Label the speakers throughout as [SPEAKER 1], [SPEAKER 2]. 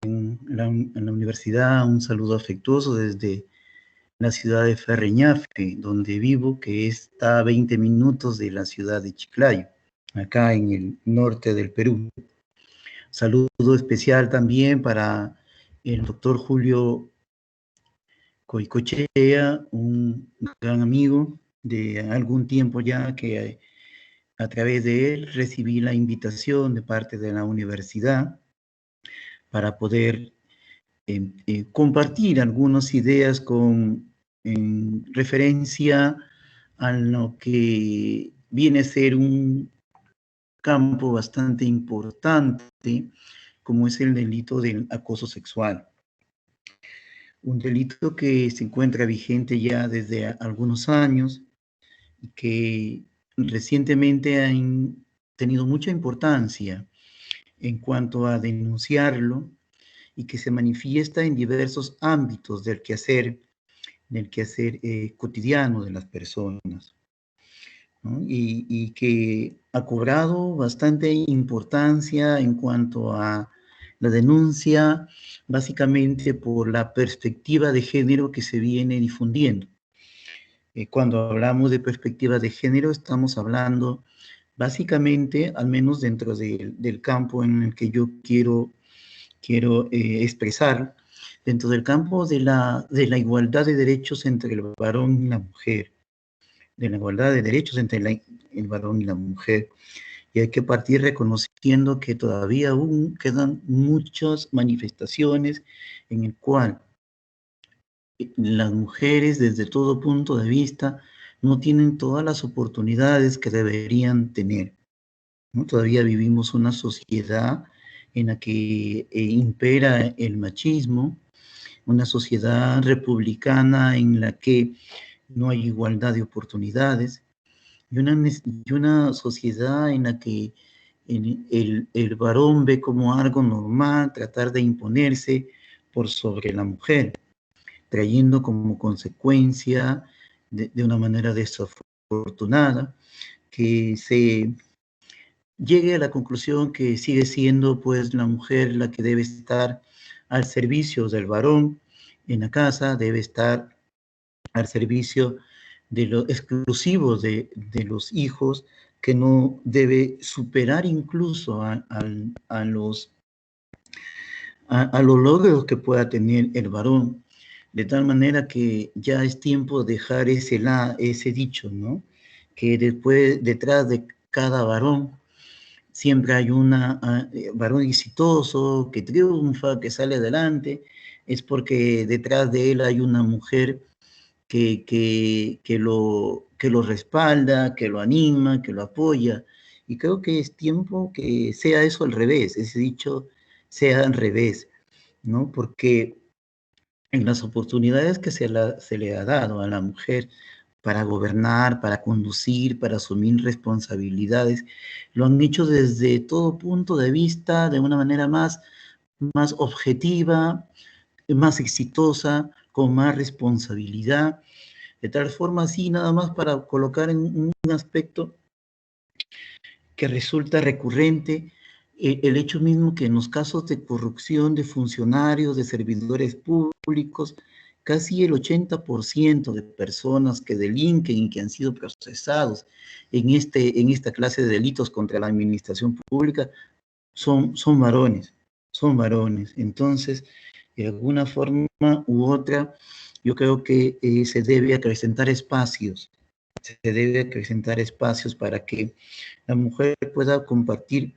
[SPEAKER 1] en la universidad, un saludo afectuoso desde la ciudad de Ferreñafe, donde vivo, que está a 20 minutos de la ciudad de Chiclayo, acá en el norte del Perú. Saludo especial también para el doctor Julio Coicochea, un gran amigo de algún tiempo ya, que a través de él recibí la invitación de parte de la universidad para poder compartir algunas ideas en referencia a lo que viene a ser un campo bastante importante, como es el delito del acoso sexual. Un delito que se encuentra vigente ya desde algunos años y que recientemente ha tenido mucha importancia en cuanto a denunciarlo y que se manifiesta en diversos ámbitos del quehacer cotidiano de las personas, ¿no? Y que ha cobrado bastante importancia en cuanto a la denuncia, básicamente por la perspectiva de género que se viene difundiendo. Cuando hablamos de perspectiva de género, estamos hablando básicamente, al menos dentro del campo en el que yo quiero expresar, dentro del campo de la igualdad de derechos entre el varón y la mujer, de la igualdad de derechos entre el varón y la mujer. Y hay que partir reconociendo que todavía aún quedan muchas manifestaciones en el cual las mujeres, desde todo punto de vista, no tienen todas las oportunidades que deberían tener, ¿no? Todavía vivimos una sociedad en la que impera el machismo, una sociedad republicana en la que no hay igualdad de oportunidades, y una sociedad en la que el varón ve como algo normal tratar de imponerse por sobre la mujer, trayendo como consecuencia de una manera desafortunada que se llegue a la conclusión que sigue siendo pues la mujer la que debe estar al servicio del varón en la casa, debe estar al servicio de los exclusivos de los hijos, que no debe superar incluso a los logros que pueda tener el varón, de tal manera que ya es tiempo de dejar ese dicho, ¿no? Que después, detrás de cada varón, siempre hay un varón exitoso, que triunfa, que sale adelante, es porque detrás de él hay una mujer que lo respalda, que lo anima, que lo apoya. Y creo que es tiempo que sea eso al revés, ese dicho sea al revés, ¿no? Porque en las oportunidades que se le ha dado a la mujer para gobernar, para conducir, para asumir responsabilidades, lo han hecho desde todo punto de vista, de una manera más objetiva, más exitosa, con más responsabilidad, de tal forma así, nada más para colocar en un aspecto que resulta recurrente, el hecho mismo que en los casos de corrupción de funcionarios, de servidores públicos, casi el 80% de personas que delinquen y que han sido procesados en esta clase de delitos contra la administración pública son varones, son varones. Entonces, de alguna forma u otra, yo creo que se debe acrecentar espacios, para que la mujer pueda compartir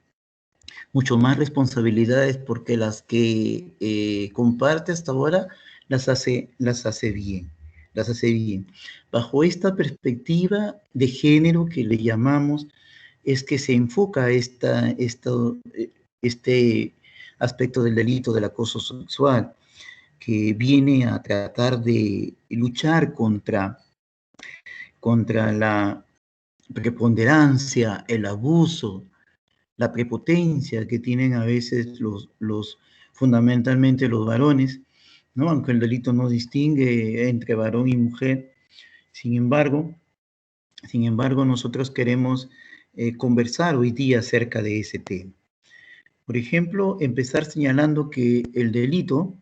[SPEAKER 1] mucho más responsabilidades, porque las que comparte hasta ahora las hace bien, las hace bien. Bajo esta perspectiva de género que le llamamos, es que se enfoca este aspecto del delito del acoso sexual, que viene a tratar de luchar contra la preponderancia, el abuso, la prepotencia que tienen a veces fundamentalmente los varones, ¿no? Aunque el delito no distingue entre varón y mujer, sin embargo, nosotros queremos conversar hoy día acerca de ese tema. Por ejemplo, empezar señalando que el delito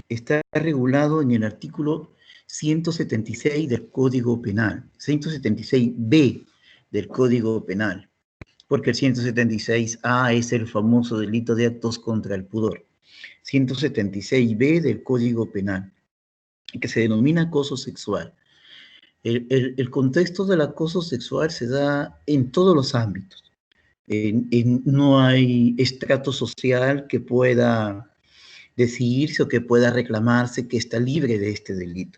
[SPEAKER 1] está regulado en el artículo 176 del Código Penal, 176b del Código Penal, porque el 176a es el famoso delito de actos contra el pudor. 176b del Código Penal, que se denomina acoso sexual. El contexto del acoso sexual se da en todos los ámbitos. No hay estrato social que pueda decidirse o que pueda reclamarse que está libre de este delito.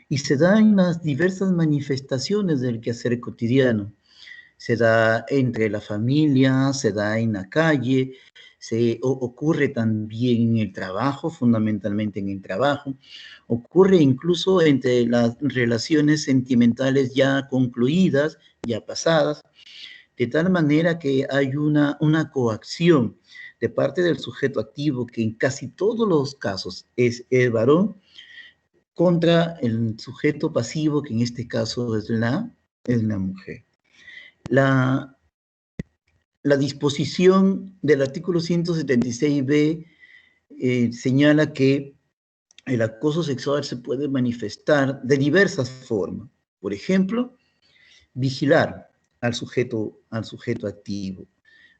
[SPEAKER 1] Y se da en las diversas manifestaciones del quehacer cotidiano. Se da entre la familia, se da en la calle, ocurre también en el trabajo, fundamentalmente en el trabajo, ocurre incluso entre las relaciones sentimentales ya concluidas, ya pasadas, de tal manera que hay una coacción de parte del sujeto activo, que en casi todos los casos es el varón, contra el sujeto pasivo, que en este caso es la mujer. La disposición del artículo 176b señala que el acoso sexual se puede manifestar de diversas formas. Por ejemplo, vigilar al sujeto activo,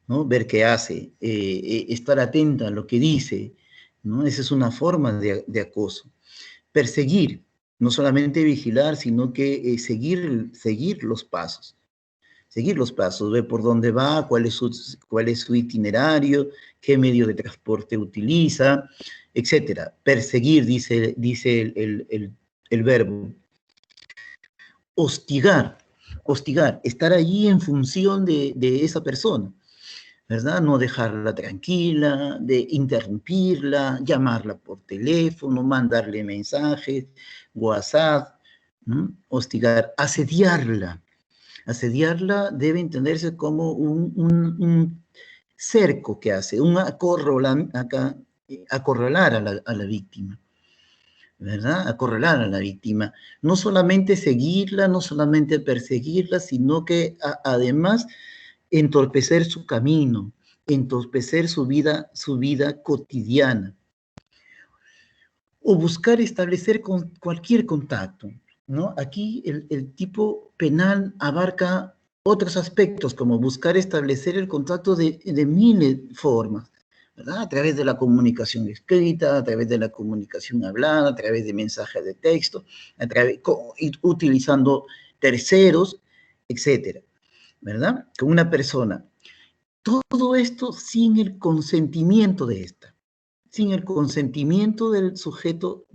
[SPEAKER 1] ¿no? Ver qué hace, estar atenta a lo que dice, ¿no? Esa es una forma de acoso. Perseguir, no solamente vigilar, sino que seguir los pasos. Seguir los pasos, ver por dónde va, cuál es su itinerario, qué medio de transporte utiliza, etcétera. Perseguir, dice el verbo. Hostigar, estar allí en función de esa persona, ¿verdad? No dejarla tranquila, de interrumpirla, llamarla por teléfono, mandarle mensajes, WhatsApp, ¿no? Hostigar, asediarla. Asediarla debe entenderse como un cerco que hace, acorralar a la víctima, ¿verdad? Acorralar a la víctima. No solamente seguirla, no solamente perseguirla, sino que además entorpecer su camino, entorpecer su vida cotidiana, o buscar establecer cualquier contacto, ¿no? Aquí el tipo penal abarca otros aspectos, como buscar establecer el contacto de miles de formas, ¿verdad? A través de la comunicación escrita, a través de la comunicación hablada, a través de mensajes de texto, utilizando terceros, etcétera, ¿verdad? Con una persona. Todo esto sin el consentimiento de esta, sin el consentimiento del sujeto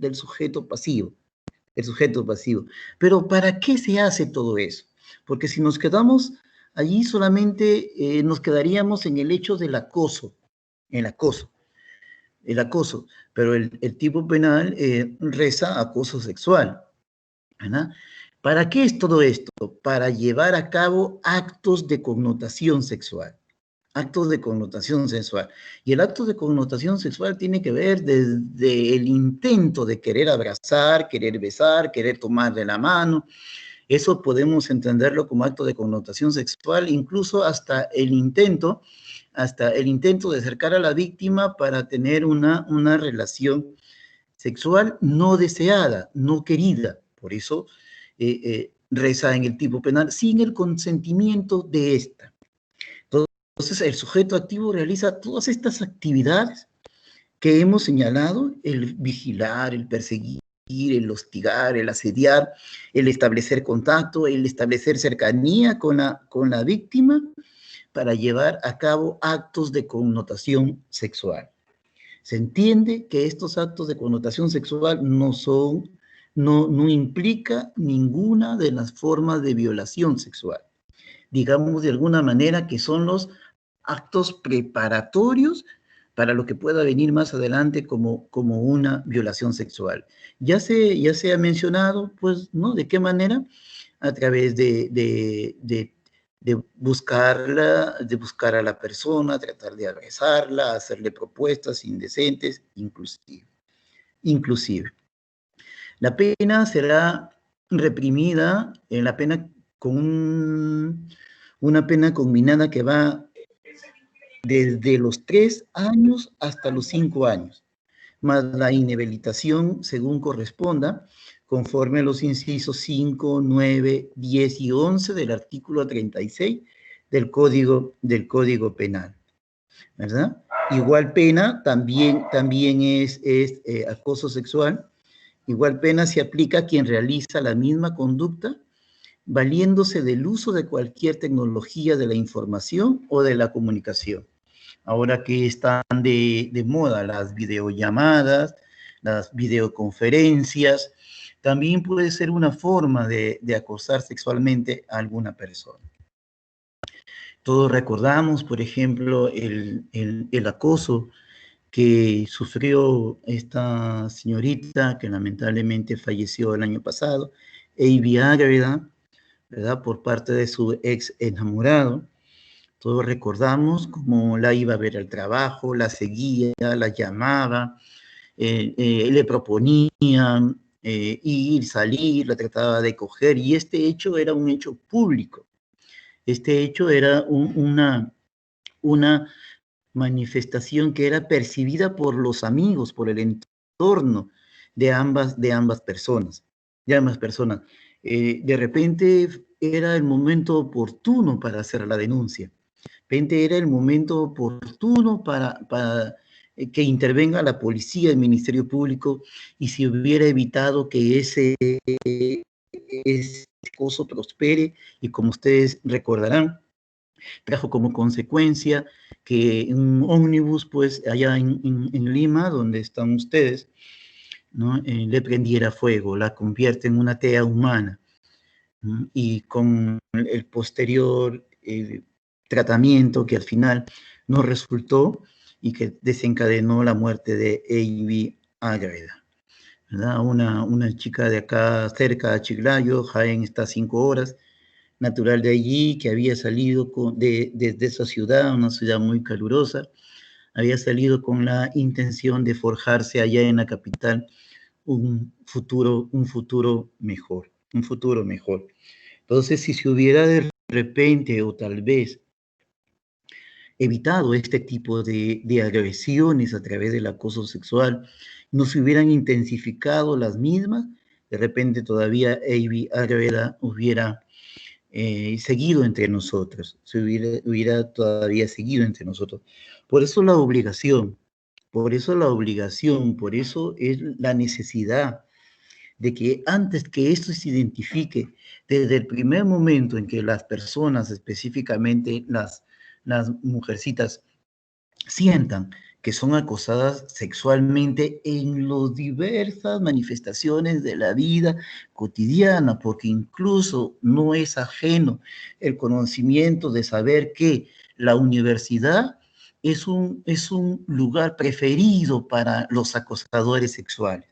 [SPEAKER 1] pasivo, el sujeto pasivo. Pero ¿para qué se hace todo eso? Porque si nos quedamos allí solamente nos quedaríamos en el hecho del acoso, el acoso, pero el tipo penal reza acoso sexual, ¿verdad? ¿Para qué es todo esto? Para llevar a cabo actos de connotación sexual. Actos de connotación sexual. Y el acto de connotación sexual tiene que ver desde el intento de querer abrazar, querer besar, querer tomar de la mano. Eso podemos entenderlo como acto de connotación sexual, incluso hasta el intento de acercar a la víctima para tener una relación sexual no deseada, no querida. Por eso reza en el tipo penal sin el consentimiento de esta. Entonces, el sujeto activo realiza todas estas actividades que hemos señalado: el vigilar, el perseguir, el hostigar, el asediar, el establecer contacto, el establecer cercanía con la víctima para llevar a cabo actos de connotación sexual. Se entiende que estos actos de connotación sexual no implica ninguna de las formas de violación sexual. Digamos de alguna manera que son los actos preparatorios para lo que pueda venir más adelante como una violación sexual. Ya se ha mencionado, pues, ¿no? ¿De qué manera? A través de buscar a la persona, tratar de abrazarla, hacerle propuestas indecentes, inclusive. La pena será reprimida, la pena con una pena combinada que va desde los 3 años hasta los 5 años, más la inhabilitación según corresponda, conforme a los incisos 5, 9, 10 y 11 del artículo 36 del Código Penal, ¿verdad? Igual pena también es acoso sexual. Igual pena se aplica a quien realiza la misma conducta valiéndose del uso de cualquier tecnología de la información o de la comunicación. Ahora que están de moda las videollamadas, las videoconferencias, también puede ser una forma de acosar sexualmente a alguna persona. Todos recordamos, por ejemplo, el acoso que sufrió esta señorita que lamentablemente falleció el año pasado, Avi Agreda, ¿verdad? Por parte de su ex enamorado. Todos recordamos cómo la iba a ver al trabajo, la seguía, la llamaba, le proponían ir, salir, la trataba de coger, y este hecho era un hecho público. Este hecho era una manifestación que era percibida por los amigos, por el entorno de ambas personas. De repente era el momento oportuno para hacer la denuncia. De repente era el momento oportuno para que intervenga la policía, el Ministerio Público, y se hubiera evitado que ese acoso prospere, y como ustedes recordarán, trajo como consecuencia que un ómnibus, pues allá en Lima, donde están ustedes, ¿no? Le prendiera fuego, la convierte en una tea humana, ¿no? Y con el posterior tratamiento que al final no resultó y que desencadenó la muerte de Avi Agreda, ¿verdad? Una chica de acá cerca de Chiclayo, Jaén está a 5 horas, natural de allí, que había salido desde esa ciudad, una ciudad muy calurosa, había salido con la intención de forjarse allá en la capital un futuro mejor, un futuro mejor. Entonces, si se hubiera de repente o tal vez evitado este tipo de agresiones a través del acoso sexual, no se hubieran intensificado las mismas, de repente todavía Avi Agreda hubiera seguido entre nosotros, hubiera todavía seguido entre nosotros. Por eso la obligación, por eso es la necesidad de que antes que esto se identifique, desde el primer momento en que las personas, específicamente las mujercitas, sientan que son acosadas sexualmente en las diversas manifestaciones de la vida cotidiana, porque incluso no es ajeno el conocimiento de saber que la universidad es un lugar preferido para los acosadores sexuales.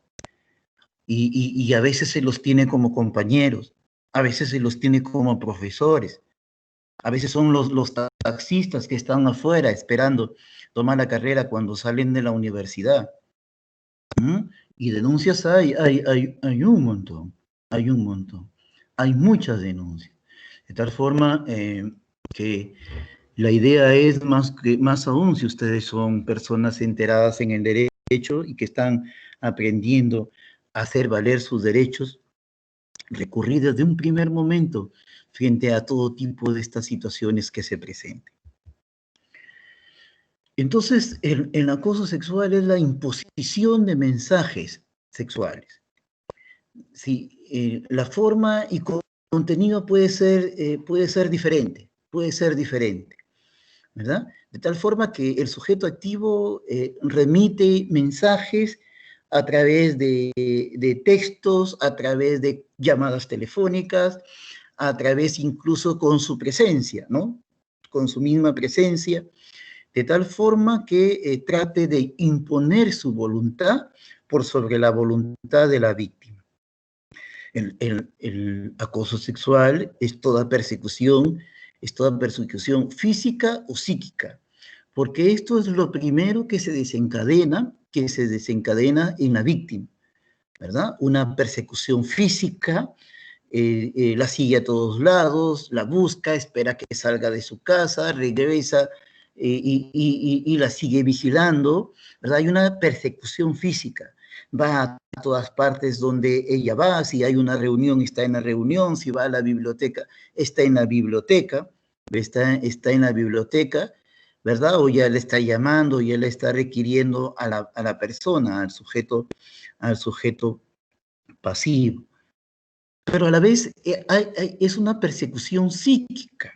[SPEAKER 1] Y a veces se los tiene como compañeros, a veces se los tiene como profesores, a veces son los taxistas que están afuera esperando tomar la carrera cuando salen de la universidad. ¿Mm? Y denuncias hay un montón, hay un montón. Hay muchas denuncias. De tal forma que la idea es más aún si ustedes son personas enteradas en el derecho y que están aprendiendo a hacer valer sus derechos, recurrir desde un primer momento frente a todo tipo de estas situaciones que se presenten. Entonces, el acoso sexual es la imposición de mensajes sexuales. Sí, la forma y contenido puede ser diferente, ¿verdad? De tal forma que el sujeto activo remite mensajes a través de textos, a través de llamadas telefónicas, a través incluso con su presencia, ¿no? Con su misma presencia, de tal forma que trate de imponer su voluntad por sobre la voluntad de la víctima. El acoso sexual es toda persecución física o psíquica, porque esto es lo primero que se desencadena en la víctima, ¿verdad? Una persecución física la sigue a todos lados, la busca, espera que salga de su casa, regresa y la sigue vigilando, ¿verdad? Hay una persecución física. Va a todas partes donde ella va, si hay una reunión, está en la reunión, si va a la biblioteca, está en la biblioteca, está en la biblioteca, ¿verdad? O ya le está llamando, ya le está requiriendo a la persona, al sujeto pasivo. Pero a la vez es una persecución psíquica.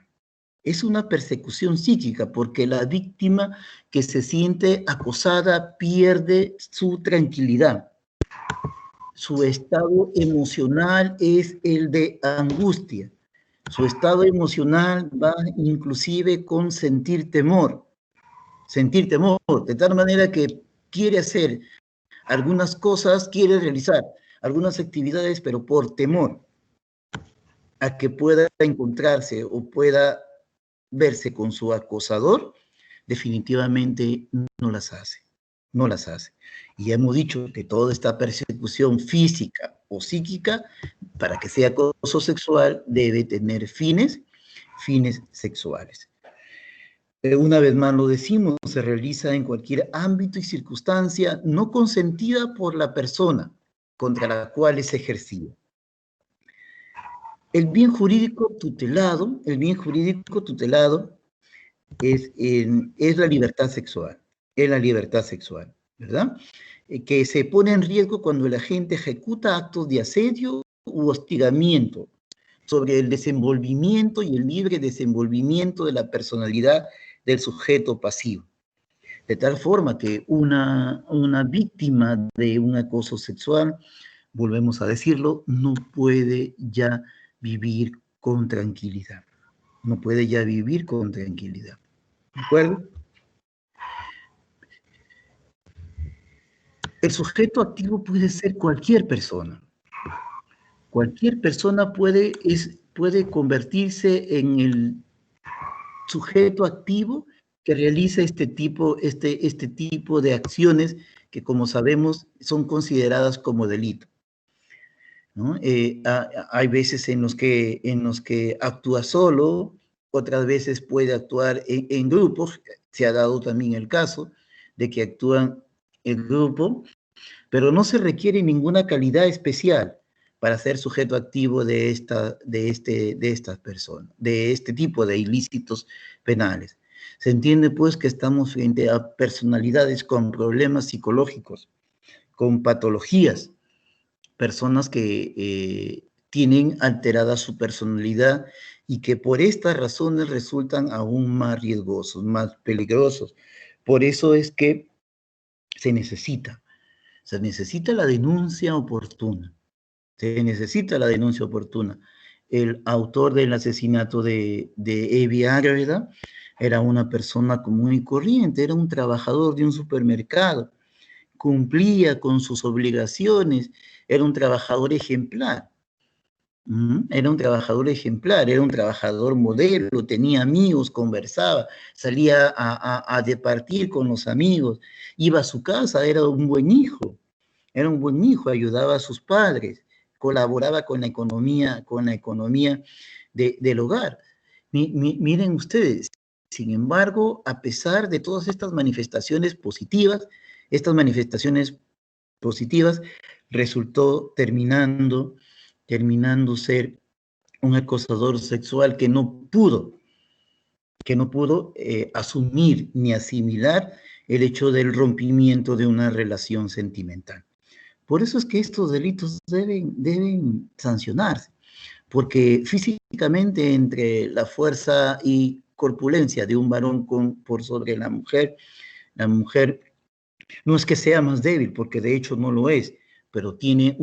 [SPEAKER 1] Es una persecución psíquica porque la víctima que se siente acosada pierde su tranquilidad. Su estado emocional es el de angustia. Su estado emocional va inclusive con sentir temor, de tal manera que quiere hacer algunas cosas, quiere realizar algunas actividades, pero por temor a que pueda encontrarse o pueda verse con su acosador, definitivamente no las hace, no las hace. Y ya hemos dicho que toda esta persecución física o psíquica, para que sea acoso sexual, debe tener fines sexuales. Una vez más lo decimos, se realiza en cualquier ámbito y circunstancia no consentida por la persona contra la cual es ejercido. El bien jurídico tutelado es la libertad sexual, ¿verdad? Que se pone en riesgo cuando el agente ejecuta actos de asedio u hostigamiento sobre el desenvolvimiento y el libre desenvolvimiento de la personalidad del sujeto pasivo. De tal forma que una víctima de un acoso sexual, volvemos a decirlo, no puede ya vivir con tranquilidad. No puede ya vivir con tranquilidad. ¿De acuerdo? El sujeto activo puede ser cualquier persona. Cualquier persona puede convertirse en el sujeto activo que realiza este tipo de acciones que, como sabemos, son consideradas como delito, ¿no? Hay veces en los que actúa solo, otras veces puede actuar en grupos. Se ha dado también el caso de que actúan en grupo, pero no se requiere ninguna calidad especial para ser sujeto activo de estas personas, de este tipo de ilícitos penales. Se entiende, pues, que estamos frente a personalidades con problemas psicológicos, con patologías, personas que tienen alterada su personalidad y que por estas razones resultan aún más riesgosos, más peligrosos. Por eso es que se necesita la denuncia oportuna. Se necesita la denuncia oportuna. El autor del asesinato de Evi Árveda era una persona común y corriente, era un trabajador de un supermercado, cumplía con sus obligaciones, era un trabajador ejemplar. Era un trabajador ejemplar, era un trabajador modelo, tenía amigos, conversaba, salía a departir con los amigos, iba a su casa, era un buen hijo, ayudaba a sus padres, colaboraba con la economía del hogar. Miren ustedes, sin embargo, a pesar de todas estas manifestaciones positivas, resultó terminando ser un acosador sexual que no pudo asumir ni asimilar el hecho del rompimiento de una relación sentimental. Por eso es que estos delitos deben sancionarse, porque físicamente entre la fuerza y corpulencia de un varón por sobre la mujer no es que sea más débil, porque de hecho no lo es, pero tiene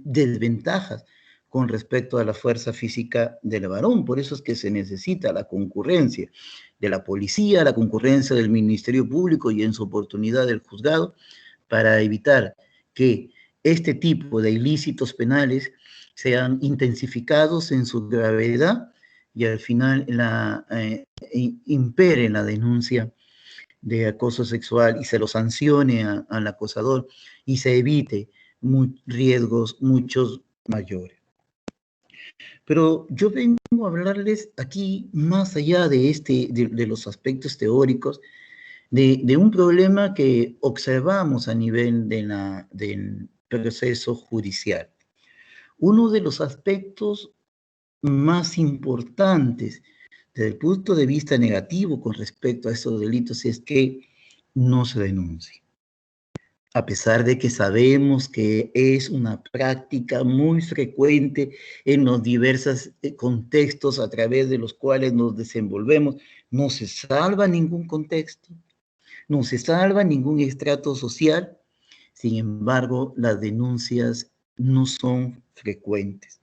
[SPEAKER 1] desventajas con respecto a la fuerza física del varón. Por eso es que se necesita la concurrencia de la policía, la concurrencia del Ministerio Público y en su oportunidad del juzgado, para evitar que este tipo de ilícitos penales sean intensificados en su gravedad y al final impere la denuncia de acoso sexual y se lo sancione al acosador y se evite riesgos muchos mayores. Pero yo vengo a hablarles aquí, más allá de los aspectos teóricos, de un problema que observamos a nivel del proceso judicial. Uno de los aspectos más importantes desde el punto de vista negativo con respecto a estos delitos es que no se denuncia. A pesar de que sabemos que es una práctica muy frecuente en los diversos contextos a través de los cuales nos desenvolvemos, no se salva ningún contexto, no se salva ningún estrato social. Sin embargo, las denuncias no son frecuentes.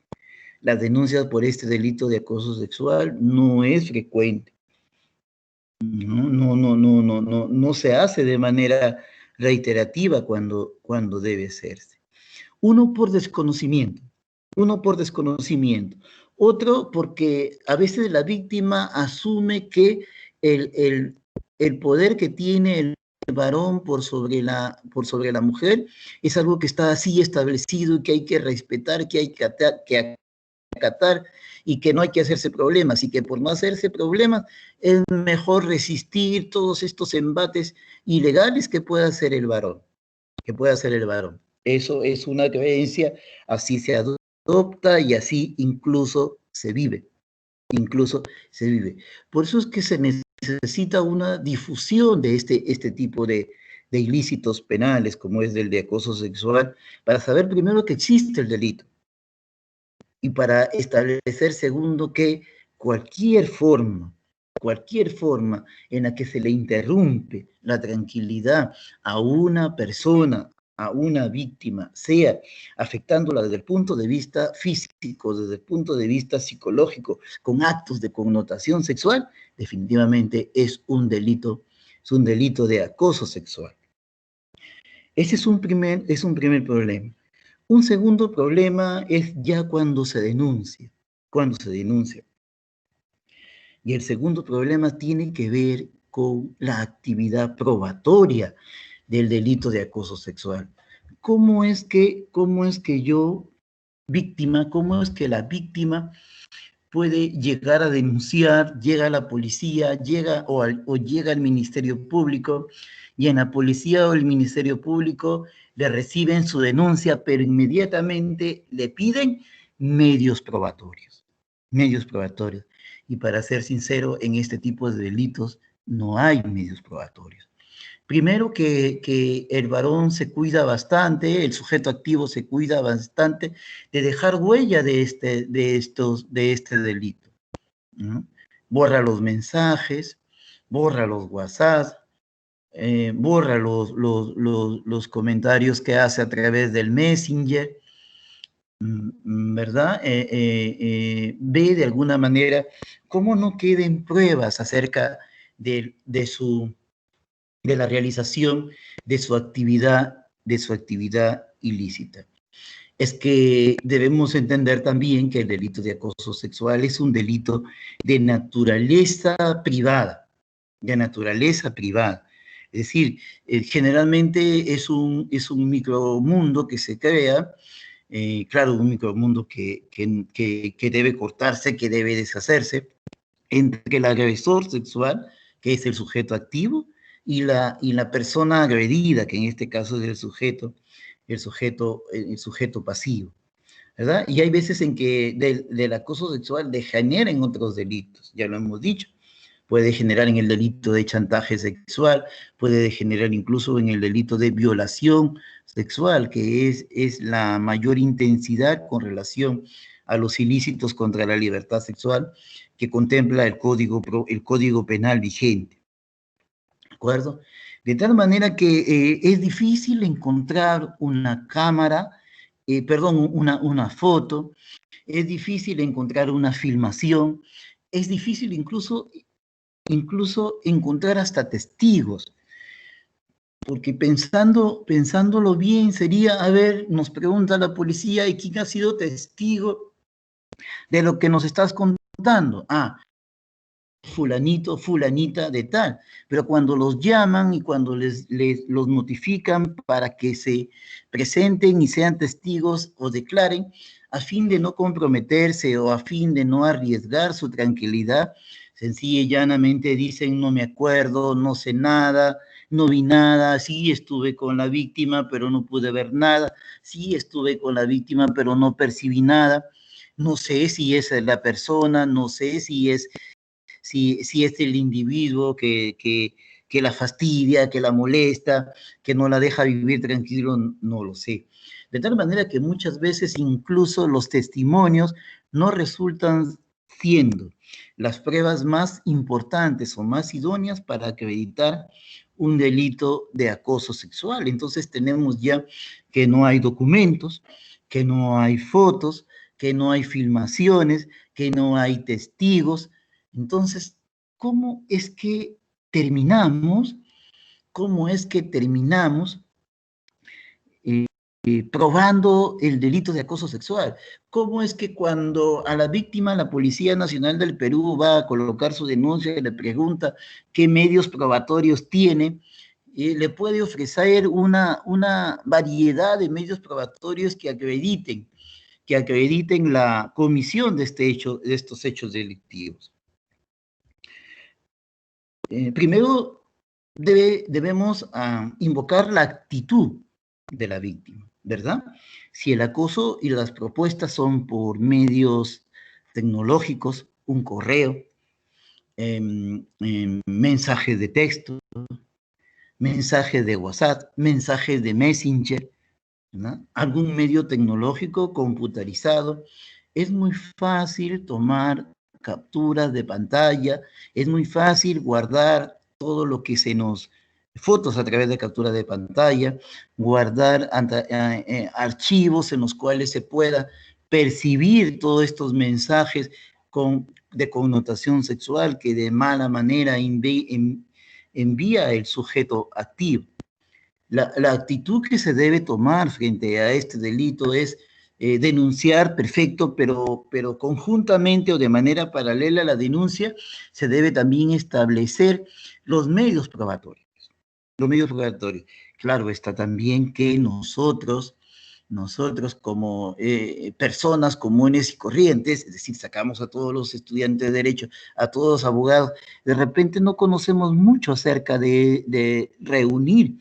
[SPEAKER 1] Las denuncias por este delito de acoso sexual no es frecuente. No se hace de manera reiterativa cuando debe hacerse. Uno por desconocimiento, otro porque a veces la víctima asume que el poder que tiene el varón por sobre la mujer es algo que está así establecido y que hay que respetar, que hay que acatar y que no hay que hacerse problemas y que por no hacerse problemas es mejor resistir todos estos embates ilegales que pueda hacer el varón, Eso es una creencia, así se adopta y así incluso se vive. Por eso es que se necesita una difusión de este tipo de ilícitos penales, como es el de acoso sexual, para saber primero que existe el delito y para establecer, segundo, que cualquier forma en la que se le interrumpe la tranquilidad a una persona, a una víctima, sea afectándola desde el punto de vista físico, desde el punto de vista psicológico, con actos de connotación sexual, definitivamente es un delito de acoso sexual. Ese es un primer problema. Un segundo problema es ya cuando se denuncia. Y el segundo problema tiene que ver con la actividad probatoria del delito de acoso sexual. ¿Cómo es que la víctima puede llegar a denunciar, llega a la policía, llega al Ministerio Público, y en la policía o el Ministerio Público le reciben su denuncia, pero inmediatamente le piden medios probatorios? Y para ser sincero, en este tipo de delitos no hay medios probatorios. Primero que el varón se cuida bastante, el sujeto activo se cuida bastante de dejar huella de este delito, ¿no? Borra los mensajes, borra los WhatsApp, borra los comentarios que hace a través del Messenger, ¿verdad? Ve de alguna manera cómo no queden pruebas acerca de la realización de su actividad ilícita. Es que debemos entender también que el delito de acoso sexual es un delito de naturaleza privada, Es decir, generalmente es un micromundo que se crea, claro, un micromundo que debe cortarse, que debe deshacerse, entre el agresor sexual, que es el sujeto activo, y la persona agredida, que en este caso es el sujeto pasivo, ¿verdad? Y hay veces en que del acoso sexual degenera en otros delitos, ya lo hemos dicho. Puede degenerar en el delito de chantaje sexual, puede degenerar incluso en el delito de violación sexual, que es la mayor intensidad con relación a los ilícitos contra la libertad sexual que contempla el Código Penal vigente. ¿De acuerdo? De tal manera que es difícil encontrar una foto, es difícil encontrar una filmación, es difícil incluso encontrar hasta testigos, porque pensándolo bien sería, a ver, nos pregunta la policía, ¿y quién ha sido testigo de lo que nos estás contando? Ah, fulanito, fulanita de tal, pero cuando los llaman y cuando los notifican para que se presenten y sean testigos o declaren, a fin de no comprometerse o a fin de no arriesgar su tranquilidad, sencilla y llanamente dicen, no me acuerdo, no sé nada, no vi nada, sí estuve con la víctima, pero no pude ver nada, sí estuve con la víctima, pero no percibí nada, no sé si es la persona, no sé si es el individuo que la fastidia, que la molesta, que no la deja vivir tranquilo, no lo sé. De tal manera que muchas veces incluso los testimonios no resultan siendo las pruebas más importantes o más idóneas para acreditar un delito de acoso sexual. Entonces tenemos ya que no hay documentos, que no hay fotos, que no hay filmaciones, que no hay testigos. Entonces, ¿cómo es que terminamos? ¿Cómo es que terminamos eh, probando el delito de acoso sexual? ¿Cómo es que cuando a la víctima la Policía Nacional del Perú va a colocar su denuncia y le pregunta qué medios probatorios tiene, le puede ofrecer una variedad de medios probatorios que acrediten la comisión de estos hechos delictivos? Primero debemos invocar la actitud de la víctima, ¿verdad? Si el acoso y las propuestas son por medios tecnológicos, un correo, mensajes de texto, mensajes de WhatsApp, mensajes de Messenger, ¿no? Algún medio tecnológico computarizado, es muy fácil tomar capturas de pantalla, es muy fácil guardar todo lo que fotos a través de captura de pantalla, guardar archivos en los cuales se pueda percibir todos estos mensajes de connotación sexual que de mala manera envía el sujeto activo. La actitud que se debe tomar frente a este delito es denunciar, perfecto, pero conjuntamente o de manera paralela a la denuncia se debe también establecer los medios probatorios. Los medios probatorios. Claro, está también que nosotros como personas comunes y corrientes, es decir, sacamos a todos los estudiantes de Derecho, a todos los abogados, de repente no conocemos mucho acerca de reunir,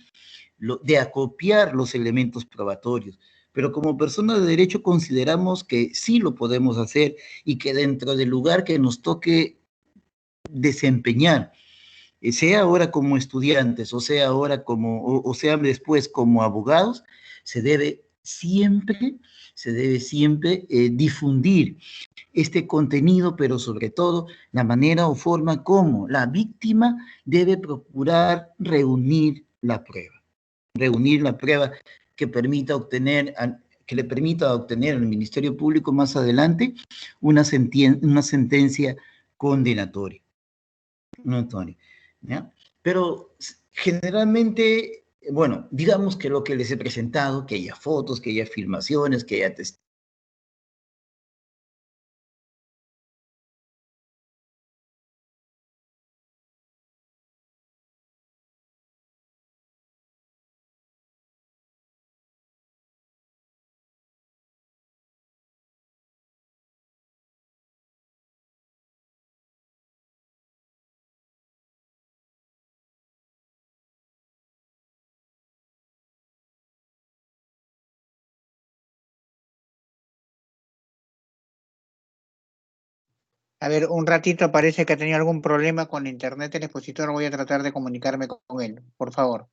[SPEAKER 1] de acopiar los elementos probatorios. Pero como personas de derecho consideramos que sí lo podemos hacer y que dentro del lugar que nos toque desempeñar, sea ahora como estudiantes, o sea ahora o sea después como abogados, se debe siempre, difundir este contenido, pero sobre todo la manera o forma como la víctima debe procurar reunir la prueba que que le permita obtener al Ministerio Público más adelante una sentencia condenatoria. ¿Ya? Pero generalmente, bueno, digamos que lo que les he presentado, que haya fotos, que haya filmaciones, que haya testimonios.
[SPEAKER 2] A ver, un ratito, parece que ha tenido algún problema con internet el expositor. Voy a tratar de comunicarme con él, por favor.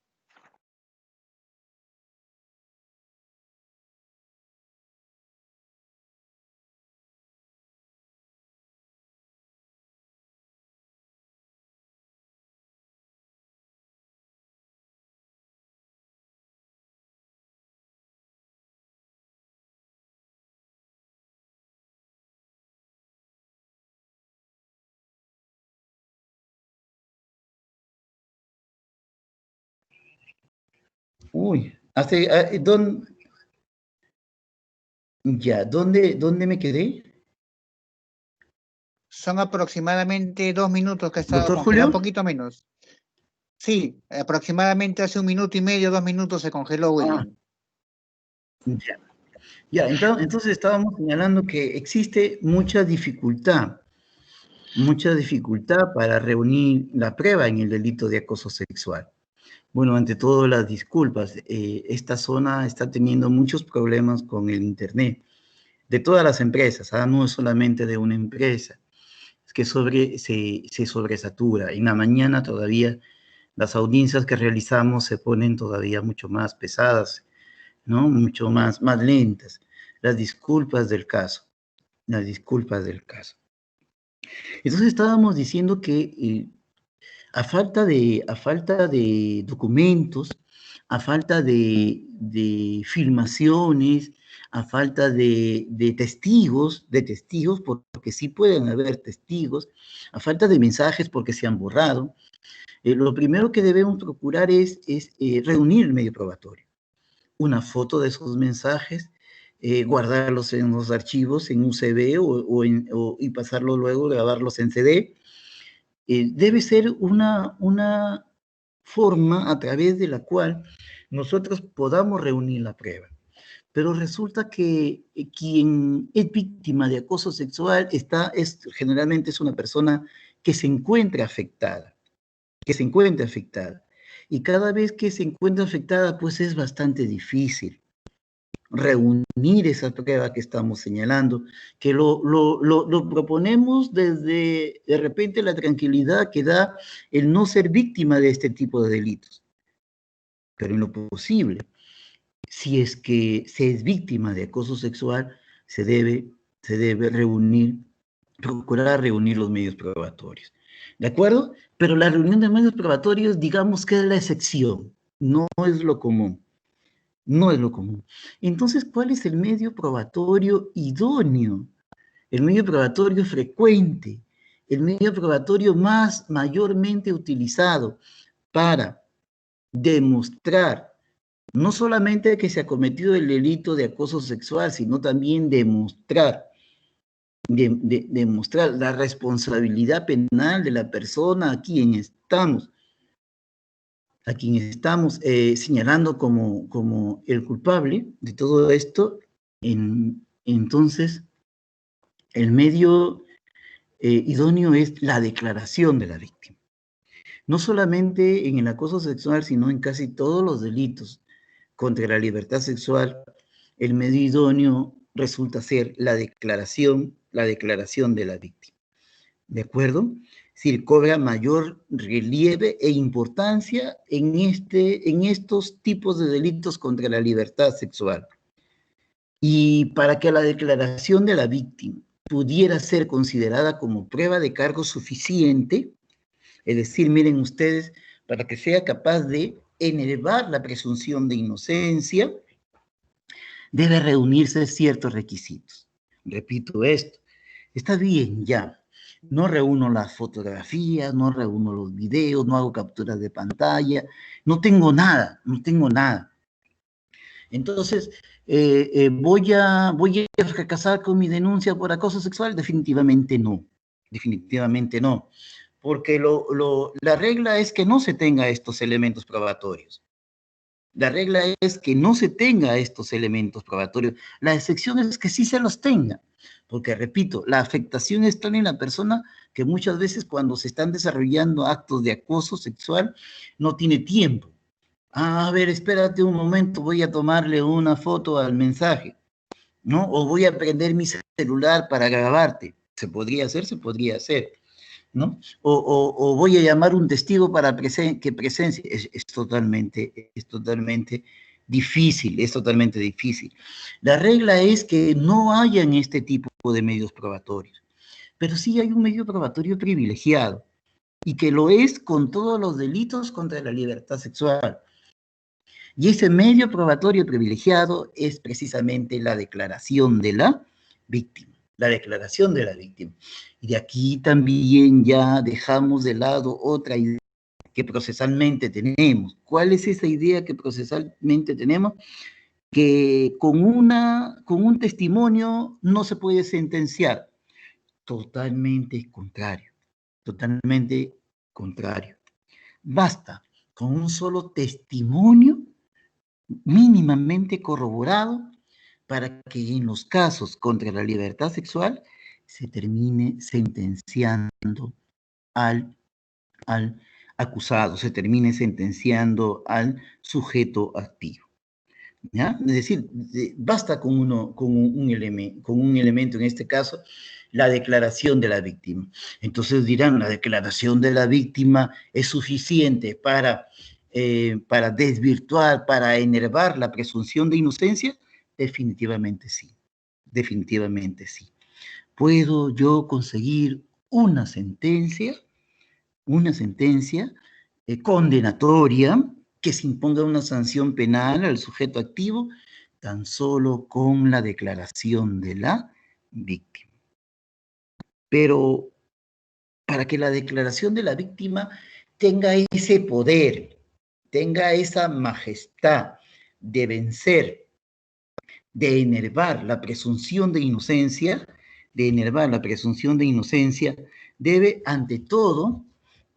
[SPEAKER 1] Uy, ¿dónde me quedé?
[SPEAKER 2] Son aproximadamente 2 minutos que ha estado
[SPEAKER 1] ¿Doctor
[SPEAKER 2] congelado, un
[SPEAKER 1] Julio?
[SPEAKER 2] poquito menos. Sí, aproximadamente hace 1 minuto y medio, 2 minutos se congeló, William.
[SPEAKER 1] Ya. Ya, entonces estábamos señalando que existe mucha dificultad para reunir la prueba en el delito de acoso sexual. Bueno, ante todo las disculpas. Esta zona está teniendo muchos problemas con el Internet, de todas las empresas, no es solamente de una empresa, es que se sobresatura. En la mañana todavía las audiencias que realizamos se ponen todavía mucho más pesadas, ¿no? Mucho más lentas. Las disculpas del caso, las disculpas del caso. Entonces estábamos diciendo que a falta de documentos, a falta de filmaciones, a falta de testigos, porque sí pueden haber testigos, a falta de mensajes porque se han borrado, lo primero que debemos procurar es reunir el medio probatorio. Una foto de esos mensajes, guardarlos en los archivos, en USB y pasarlo luego, grabarlos en CD. Debe ser una forma a través de la cual nosotros podamos reunir la prueba. Pero resulta que quien es víctima de acoso sexual generalmente es una persona que se encuentra afectada, Y cada vez que se encuentra afectada, pues es bastante difícil reunir esa prueba que estamos señalando, que lo proponemos desde, de repente, la tranquilidad que da el no ser víctima de este tipo de delitos. Pero en lo posible, si es que se es víctima de acoso sexual, se debe procurar reunir los medios probatorios. ¿De acuerdo? Pero la reunión de medios probatorios, digamos que es la excepción, no es lo común. No es lo común. Entonces, ¿cuál es el medio probatorio idóneo? El medio probatorio frecuente, el medio probatorio mayormente utilizado para demostrar no solamente que se ha cometido el delito de acoso sexual, sino también demostrar la responsabilidad penal de la persona a quien estamos señalando como el culpable de todo esto. Entonces, el medio idóneo es la declaración de la víctima. No solamente en el acoso sexual, sino en casi todos los delitos contra la libertad sexual, el medio idóneo resulta ser la declaración de la víctima. ¿De acuerdo? Es decir, cobra mayor relieve e importancia en estos tipos de delitos contra la libertad sexual. Y para que la declaración de la víctima pudiera ser considerada como prueba de cargo suficiente, es decir, miren ustedes, para que sea capaz de enervar la presunción de inocencia, debe reunirse ciertos requisitos. Repito esto, está bien ya, no reúno las fotografías, no reúno los videos, no hago capturas de pantalla, no tengo nada. Entonces, ¿voy a fracasar con mi denuncia por acoso sexual? Definitivamente no, porque la regla es que no se tenga estos elementos probatorios. La regla es que no se tenga estos elementos probatorios. La excepción es que sí se los tenga, porque, repito, la afectación está en la persona que muchas veces cuando se están desarrollando actos de acoso sexual no tiene tiempo. A ver, espérate un momento, voy a tomarle una foto al mensaje, ¿no? O voy a prender mi celular para grabarte. Se podría hacer, ¿no? O voy a llamar un testigo para que presencie. Es totalmente difícil. La regla es que no hayan este tipo de medios probatorios, pero sí hay un medio probatorio privilegiado, y que lo es con todos los delitos contra la libertad sexual. Y ese medio probatorio privilegiado es precisamente la declaración de la víctima. Y de aquí también ya dejamos de lado otra idea que procesalmente tenemos. ¿Cuál es esa idea que procesalmente tenemos? Que con un testimonio no se puede sentenciar. Totalmente contrario. Basta con un solo testimonio mínimamente corroborado para que en los casos contra la libertad sexual se termine sentenciando al acusado, se termine sentenciando al sujeto activo. ¿Ya? Es decir, basta con un elemento, en este caso, la declaración de la víctima. Entonces dirán, la declaración de la víctima es suficiente para desvirtuar, para enervar la presunción de inocencia. Definitivamente sí, definitivamente sí. ¿Puedo yo conseguir una sentencia condenatoria que se imponga una sanción penal al sujeto activo tan solo con la declaración de la víctima? Pero para que la declaración de la víctima tenga ese poder, tenga esa majestad de vencer, de enervar la presunción de inocencia, debe ante todo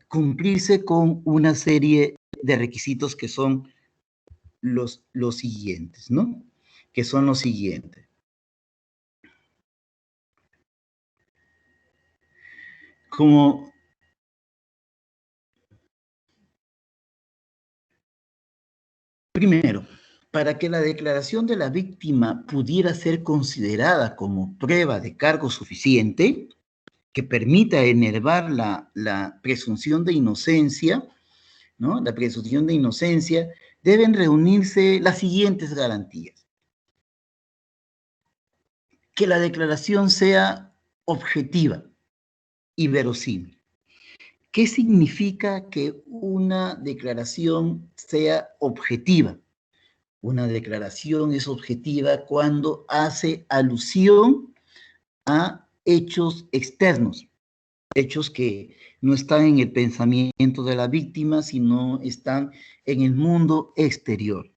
[SPEAKER 1] cumplirse con una serie de requisitos que son los siguientes, ¿no? Que son los siguientes. Como primero, para que la declaración de la víctima pudiera ser considerada como prueba de cargo suficiente, que permita enervar la presunción de inocencia, ¿no? La presunción de inocencia, deben reunirse las siguientes garantías. Que la declaración sea objetiva y verosímil. ¿Qué significa que una declaración sea objetiva? Una declaración es objetiva cuando hace alusión a hechos externos, hechos que no están en el pensamiento de la víctima, sino están en el mundo exterior.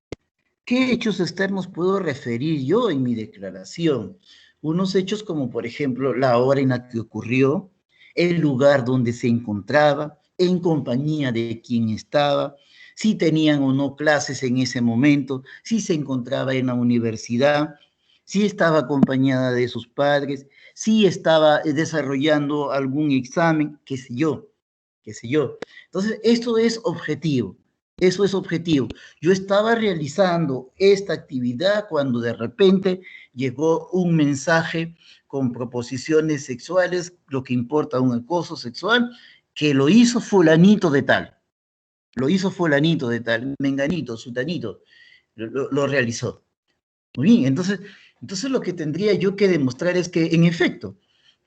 [SPEAKER 1] ¿Qué hechos externos puedo referir yo en mi declaración? Unos hechos como, por ejemplo, la hora en la que ocurrió, el lugar donde se encontraba, en compañía de quién estaba, si tenían o no clases en ese momento, si se encontraba en la universidad, si estaba acompañada de sus padres, si estaba desarrollando algún examen, qué sé yo, qué sé yo. Entonces, esto es objetivo. Eso es objetivo. Yo estaba realizando esta actividad cuando de repente llegó un mensaje con proposiciones sexuales, lo que importa un acoso sexual, que lo hizo fulanito de tal. Lo hizo fulanito de tal, menganito, sutanito, lo realizó. Muy bien, entonces lo que tendría yo que demostrar es que, en efecto,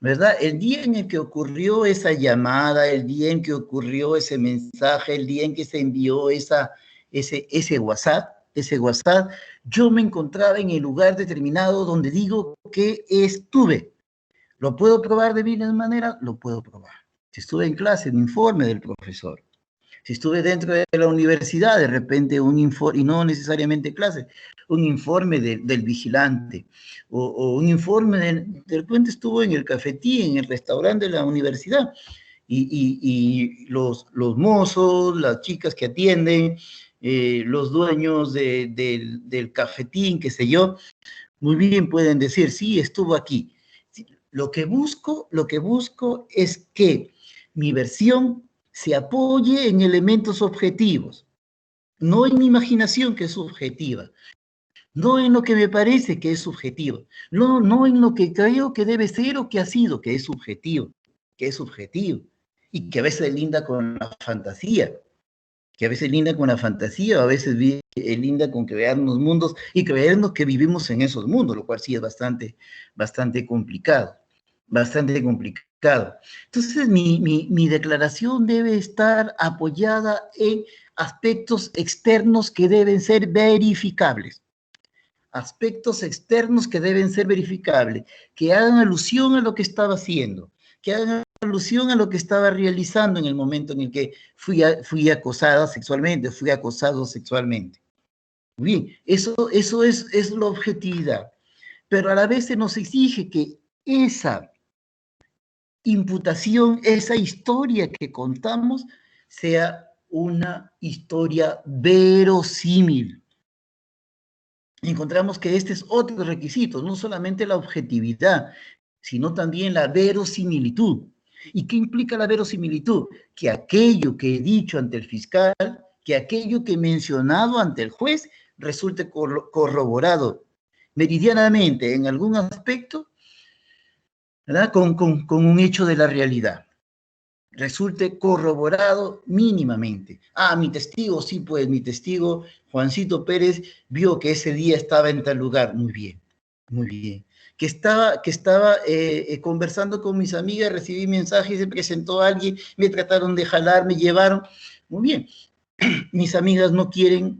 [SPEAKER 1] ¿verdad? El día en el que ocurrió esa llamada, el día en que ocurrió ese mensaje, el día en que se envió ese WhatsApp, yo me encontraba en el lugar determinado donde digo que estuve. ¿Lo puedo probar de alguna manera? Lo puedo probar. Si estuve en clase, un informe del profesor. Si estuve dentro de la universidad, de repente un informe, y no necesariamente clase, un informe del vigilante, o un informe, de repente estuvo en el cafetín, en el restaurante de la universidad, y los mozos, las chicas que atienden, los dueños del cafetín, qué sé yo, muy bien pueden decir, sí, estuvo aquí. Lo que busco es que mi versión se apoye en elementos objetivos, no en mi imaginación que es subjetiva, no en lo que me parece que es subjetivo, no en lo que creo que debe ser o que ha sido, que es subjetivo, y que a veces linda con la fantasía, o a veces linda con crearnos mundos y creernos que vivimos en esos mundos, lo cual sí es bastante complicado, bastante complicado. Entonces, mi declaración debe estar apoyada en aspectos externos que deben ser verificables. Aspectos externos que deben ser verificables, que hagan alusión a lo que estaba haciendo, que hagan alusión a lo que estaba realizando en el momento en el que fui acosada sexualmente, fui acosado sexualmente. Bien, eso es la objetividad, pero a la vez se nos exige que esa imputación, esa historia que contamos, sea una historia verosímil. encontramos que este es otro requisito, no solamente la objetividad, sino también la verosimilitud. ¿Y qué implica la verosimilitud? Que aquello que he dicho ante el fiscal, que aquello que he mencionado ante el juez, resulte corroborado meridianamente en algún aspecto, ¿verdad? Con un hecho de la realidad. Resulte corroborado mínimamente. Ah, mi testigo, sí, pues mi testigo, Juancito Pérez, vio que ese día estaba en tal lugar. Muy bien, muy bien. Que estaba conversando con mis amigas, recibí mensajes, se presentó alguien, me trataron de jalar, me llevaron. Muy bien. Mis amigas no quieren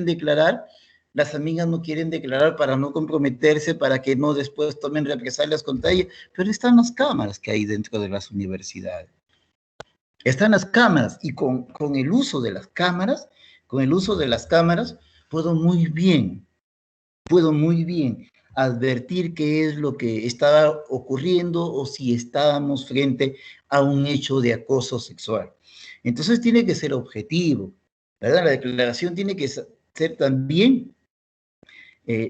[SPEAKER 1] declarar, las amigas no quieren declarar para no comprometerse, para que no después tomen represalias contra ella, pero están las cámaras que hay dentro de las universidades. Están las cámaras y con el uso de las cámaras, puedo muy bien advertir qué es lo que estaba ocurriendo o si estábamos frente a un hecho de acoso sexual. Entonces tiene que ser objetivo, ¿verdad? La declaración tiene que ser también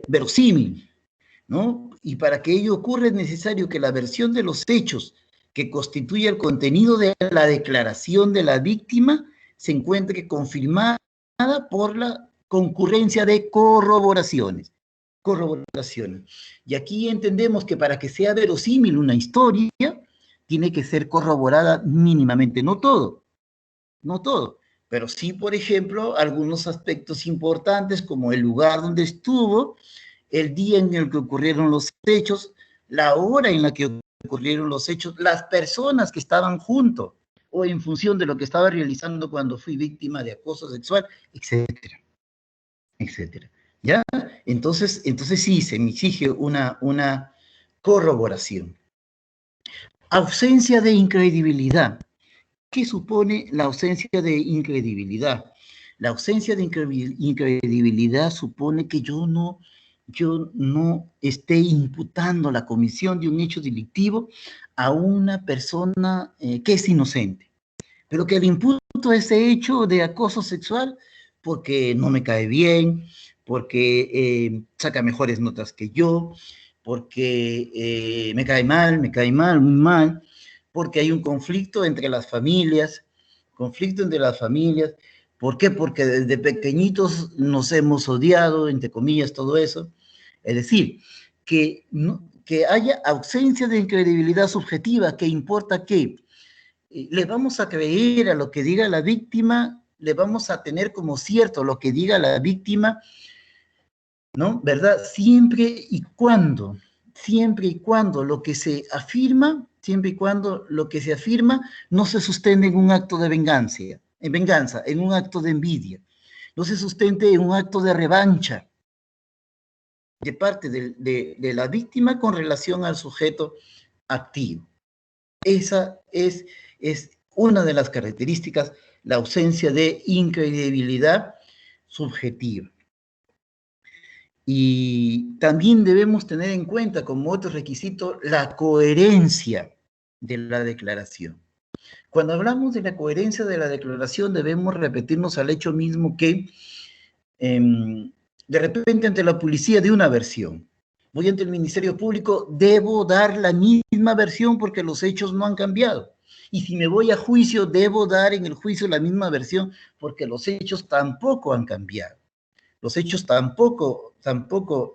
[SPEAKER 1] verosímil, ¿no? Y para que ello ocurra es necesario que la versión de los hechos que constituye el contenido de la declaración de la víctima se encuentre confirmada por la concurrencia de corroboraciones. Y aquí entendemos que para que sea verosímil una historia, tiene que ser corroborada mínimamente, no todo, pero sí, por ejemplo, algunos aspectos importantes como el lugar donde estuvo, el día en el que ocurrieron los hechos, la hora en la que ocurrieron los hechos, las personas que estaban junto o en función de lo que estaba realizando cuando fui víctima de acoso sexual, etcétera, etcétera. ¿Ya? Entonces sí, se me exige una corroboración. Ausencia de incredibilidad. ¿Qué supone la ausencia de incredibilidad? La ausencia de incredibilidad supone que yo no esté imputando la comisión de un hecho delictivo a una persona que es inocente, pero que le imputo ese hecho de acoso sexual porque no me cae bien, porque saca mejores notas que yo, porque me cae mal, muy mal, porque hay un conflicto entre las familias. ¿Por qué? Porque desde pequeñitos nos hemos odiado, entre comillas, todo eso. Es decir, que haya ausencia de credibilidad subjetiva, que importa que le vamos a creer a lo que diga la víctima, le vamos a tener como cierto lo que diga la víctima, ¿no? ¿Verdad? Siempre y cuando lo que se afirma, no se sustente en un acto de venganza, en un acto de envidia, no se sustente en un acto de revancha de parte de la víctima con relación al sujeto activo. Esa es una de las características, la ausencia de incredibilidad subjetiva. Y también debemos tener en cuenta como otro requisito la coherencia de la declaración. Cuando hablamos de la coherencia de la declaración debemos repetirnos al hecho mismo que de repente ante la policía de una versión, voy ante el Ministerio Público, debo dar la misma versión porque los hechos no han cambiado. Y si me voy a juicio, debo dar en el juicio la misma versión porque los hechos tampoco han cambiado. Los hechos tampoco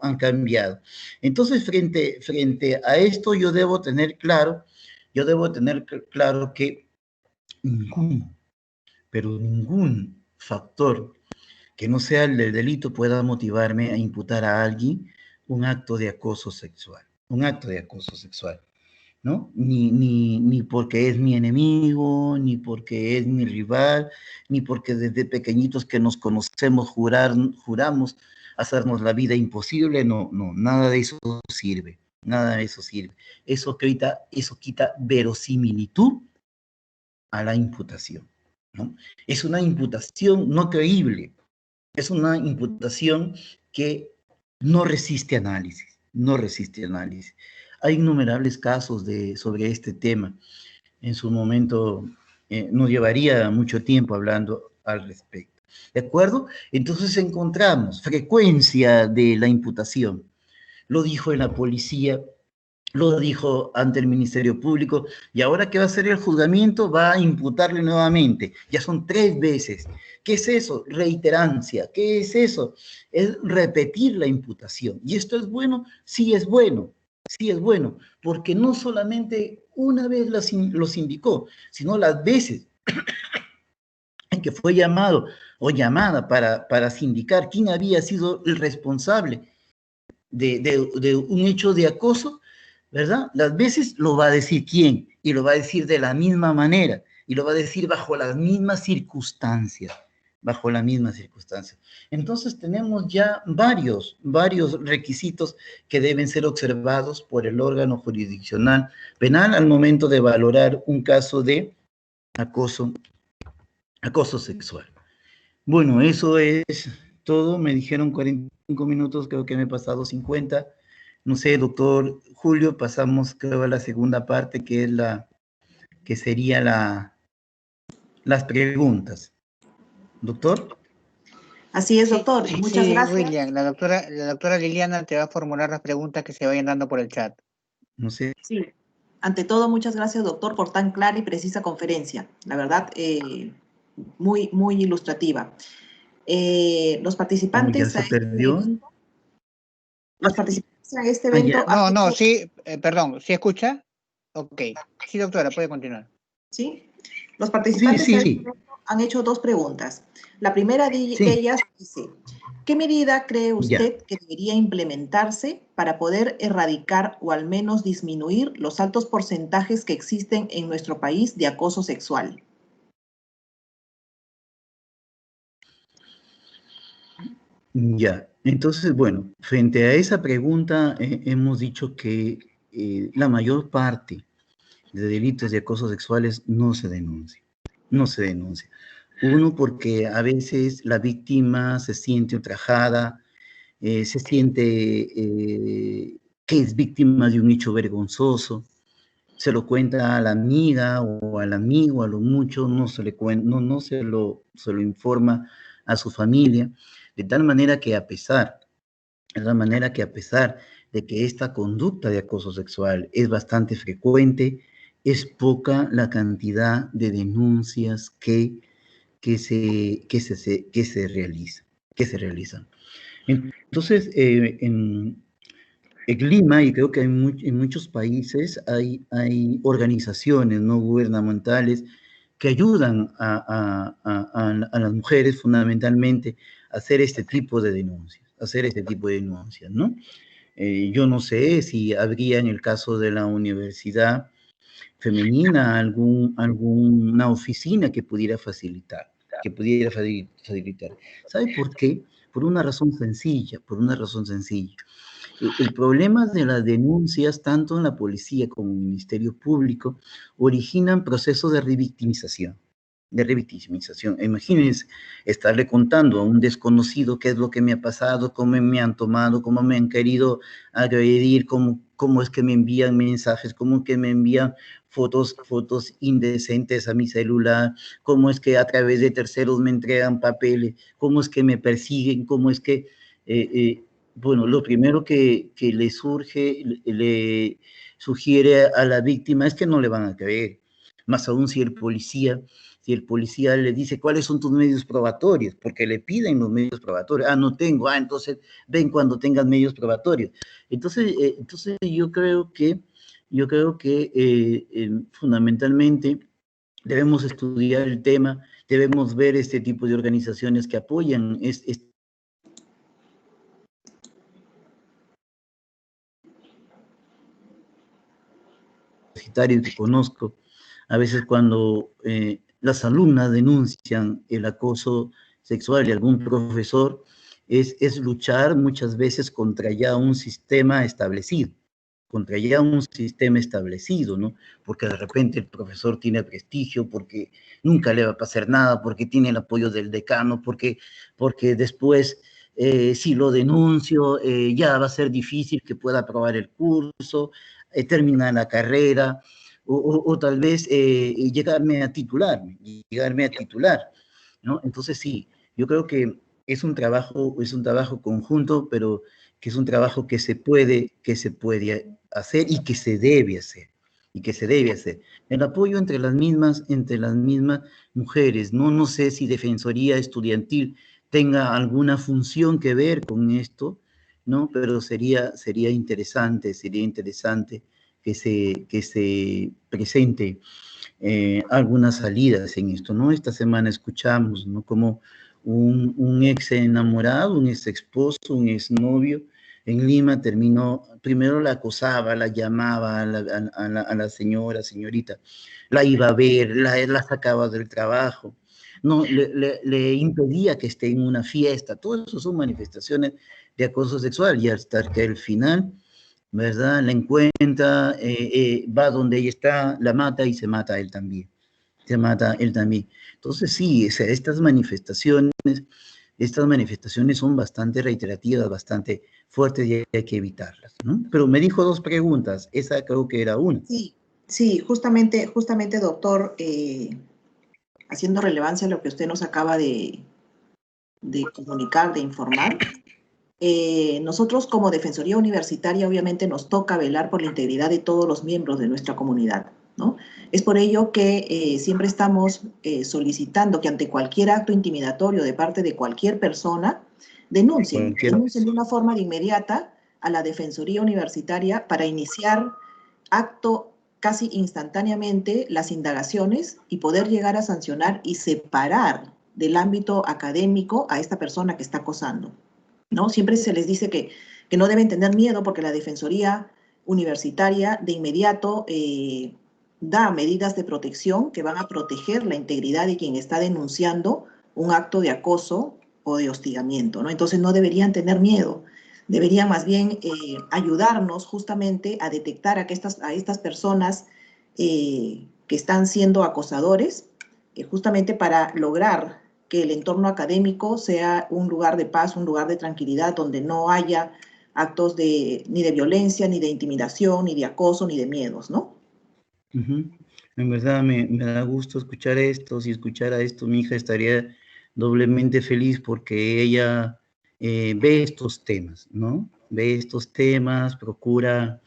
[SPEAKER 1] han cambiado. Entonces, frente a esto, yo debo tener claro que ningún factor que no sea el del delito pueda motivarme a imputar a alguien un acto de acoso sexual, ¿no? Ni porque es mi enemigo, ni porque es mi rival, ni porque desde pequeñitos que nos conocemos juramos hacernos la vida imposible, no, nada de eso sirve, nada de eso sirve. Eso quita verosimilitud a la imputación, ¿no? Es una imputación no creíble, es una imputación que no resiste análisis. Hay innumerables casos sobre este tema. En su momento no llevaría mucho tiempo hablando al respecto. ¿De acuerdo? Entonces encontramos frecuencia de la imputación. Lo dijo en la policía, lo dijo ante el Ministerio Público, y ahora que va a hacer el juzgamiento va a imputarle nuevamente. Ya son 3 veces. ¿Qué es eso? Reiterancia. ¿Qué es eso? Es repetir la imputación. ¿Y esto es bueno? Sí es bueno. Sí es bueno, porque no solamente una vez los indicó, sino las veces en que fue llamado o llamada para sindicar quién había sido el responsable de un hecho de acoso, ¿verdad? Las veces lo va a decir quién, y lo va a decir de la misma manera, y lo va a decir bajo las mismas circunstancias, bajo la misma circunstancia. Entonces tenemos ya varios requisitos que deben ser observados por el órgano jurisdiccional penal al momento de valorar un caso de acoso sexual. Bueno, eso es todo. Me dijeron 45 minutos, creo que me he pasado 50. No sé, doctor Julio, pasamos creo a la segunda parte, que es que sería las preguntas. ¿Doctor?
[SPEAKER 3] Así es, doctor. Muchas
[SPEAKER 2] Sí,
[SPEAKER 3] gracias.
[SPEAKER 2] William, la doctora Liliana te va a formular las preguntas que se vayan dando por el chat.
[SPEAKER 1] No sé.
[SPEAKER 3] Sí. Ante todo, muchas gracias, doctor, por tan clara y precisa conferencia. La verdad, muy, muy ilustrativa. Los participantes
[SPEAKER 1] ¿Ya se perdió?
[SPEAKER 3] los participantes a este evento...
[SPEAKER 2] No, sí, perdón, ¿sí escucha? Ok. Sí, doctora, puede continuar.
[SPEAKER 3] ¿Sí? Los participantes
[SPEAKER 1] Sí.
[SPEAKER 3] a este evento han hecho 2 preguntas. La primera de ellas dice, ¿qué medida cree usted que debería implementarse para poder erradicar o al menos disminuir los altos porcentajes que existen en nuestro país de acoso sexual?
[SPEAKER 1] Ya, entonces, bueno, frente a esa pregunta hemos dicho que la mayor parte de delitos de acoso sexuales no se denuncia. No se denuncia. Uno, porque a veces la víctima se siente ultrajada, se siente que es víctima de un hecho vergonzoso, se lo cuenta a la amiga o al amigo, a lo mucho, no se le cuenta, no se lo informa a su familia, de tal manera que a pesar de que esta conducta de acoso sexual es bastante frecuente, es poca la cantidad de denuncias que se realizan. Entonces, en Lima, y creo que en muchos países hay organizaciones no gubernamentales que ayudan a las mujeres fundamentalmente a hacer este tipo de denuncias, ¿no? Yo no sé si habría en el caso de la universidad femenina alguna oficina que pudiera facilitar. ¿Sabe por qué? Por una razón sencilla. El problema de las denuncias, tanto en la policía como en el Ministerio Público, originan procesos de revictimización. Imagínense estarle contando a un desconocido qué es lo que me ha pasado, cómo me han tomado, cómo me han querido agredir, cómo es que me envían mensajes, cómo que me envían fotos indecentes a mi celular, cómo es que a través de terceros me entregan papeles, cómo es que me persiguen, cómo es que... bueno, lo primero que le sugiere a la víctima es que no le van a creer, más aún si el policía le dice, ¿cuáles son tus medios probatorios? Porque le piden los medios probatorios. No tengo. Entonces, ven cuando tengas medios probatorios. Entonces yo creo que fundamentalmente debemos estudiar el tema, debemos ver este tipo de organizaciones que apoyan que conozco, a veces cuando las alumnas denuncian el acoso sexual de algún profesor, es luchar muchas veces contra ya un sistema establecido, ¿no? Porque de repente el profesor tiene prestigio, porque nunca le va a pasar nada, porque tiene el apoyo del decano, porque después, si lo denuncio, ya va a ser difícil que pueda aprobar el curso, terminar la carrera, o tal vez llegarme a titular, ¿no? Entonces sí, Yo creo que es un trabajo conjunto, pero que es un trabajo que se puede hacer y que se debe hacer. El apoyo entre las mismas mujeres. No sé si Defensoría Estudiantil tenga alguna función que ver con esto, ¿no? Pero sería interesante que se presente algunas salidas en esto, ¿no? Esta semana escuchamos, ¿no? Como un ex enamorado, un ex esposo, un ex novio en Lima primero la acosaba, la llamaba a la señorita, la iba a ver, la sacaba del trabajo, no, le impedía que esté en una fiesta. Todo eso son manifestaciones de acoso sexual, y hasta que al final, ¿verdad?, la encuentra, va donde ella está, la mata y se mata él también. Entonces sí, estas manifestaciones son bastante reiterativas, bastante fuertes, y hay que evitarlas, ¿no? Pero me dijo 2 preguntas, esa creo que era una.
[SPEAKER 3] Sí, justamente, doctor, haciendo relevancia a lo que usted nos acaba de comunicar, de informar, nosotros como Defensoría Universitaria obviamente nos toca velar por la integridad de todos los miembros de nuestra comunidad, ¿no? Es por ello que siempre estamos solicitando que ante cualquier acto intimidatorio de parte de cualquier persona, denuncien de una forma de inmediata a la Defensoría Universitaria para iniciar acto casi instantáneamente las indagaciones y poder llegar a sancionar y separar del ámbito académico a esta persona que está acosando, ¿no? Siempre se les dice que no deben tener miedo porque la Defensoría Universitaria de inmediato da medidas de protección que van a proteger la integridad de quien está denunciando un acto de acoso o de hostigamiento, ¿no? Entonces no deberían tener miedo, deberían más bien ayudarnos justamente a detectar a estas personas que están siendo acosadores, justamente para lograr que el entorno académico sea un lugar de paz, un lugar de tranquilidad, donde no haya actos ni de violencia, ni de intimidación, ni de acoso, ni de miedos, ¿no?
[SPEAKER 1] En verdad me da gusto escuchar esto. Si escuchara esto, mi hija estaría doblemente feliz porque ella ve estos temas, ¿no? Ve estos temas, procura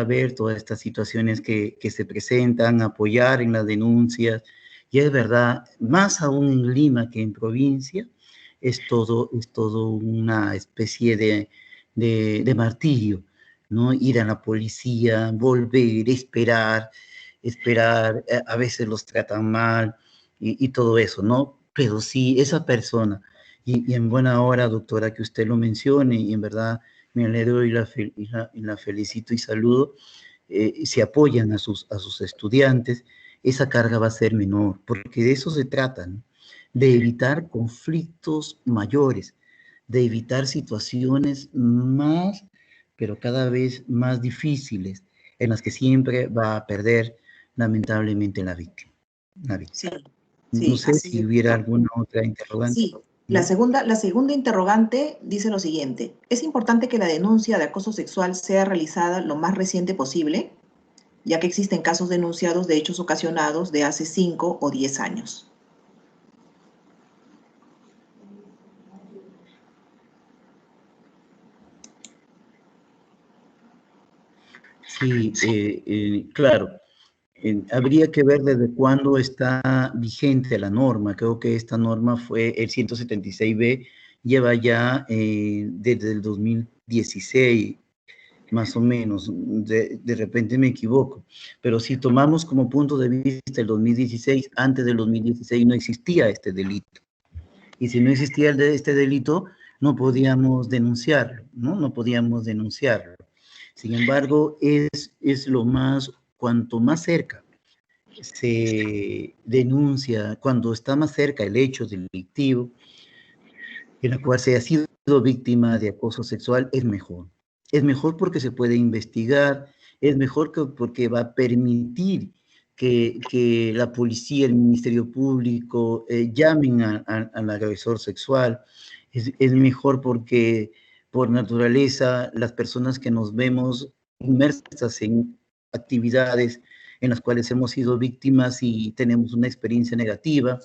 [SPEAKER 1] ver todas estas situaciones que se presentan, apoyar en las denuncias. Y es verdad, más aún en Lima que en provincia, es todo una especie de martirio, ¿no? Ir a la policía, volver, esperar, a veces los tratan mal y todo eso, ¿no? Pero sí, esa persona, y en buena hora, doctora, que usted lo mencione, y en verdad me alegro y la felicito y saludo, si apoyan a sus estudiantes, esa carga va a ser menor, porque de eso se trata, ¿no? De evitar conflictos mayores, de evitar situaciones más, pero cada vez más difíciles, en las que siempre va a perder lamentablemente la víctima.
[SPEAKER 3] Sí,
[SPEAKER 1] no sé si hubiera alguna otra interrogante.
[SPEAKER 3] Sí, la segunda interrogante dice lo siguiente: ¿es importante que la denuncia de acoso sexual sea realizada lo más reciente posible, ya que existen casos denunciados de hechos ocasionados de hace 5 o 10 años?
[SPEAKER 1] Sí, claro. Habría que ver desde cuándo está vigente la norma. Creo que esta norma fue el 176B, lleva ya desde el 2016, más o menos. De repente me equivoco. Pero si tomamos como punto de vista el 2016, antes del 2016 no existía este delito. Y si no existía este delito, no podíamos denunciarlo, ¿no? No podíamos denunciarlo. Sin embargo, es lo más, cuanto más cerca se denuncia, cuando está más cerca el hecho delictivo, en el cual se ha sido víctima de acoso sexual, es mejor. Es mejor porque se puede investigar, es mejor porque va a permitir que la policía, el Ministerio Público llamen al agresor sexual. Es mejor porque por naturaleza las personas que nos vemos inmersas en actividades en las cuales hemos sido víctimas y tenemos una experiencia negativa,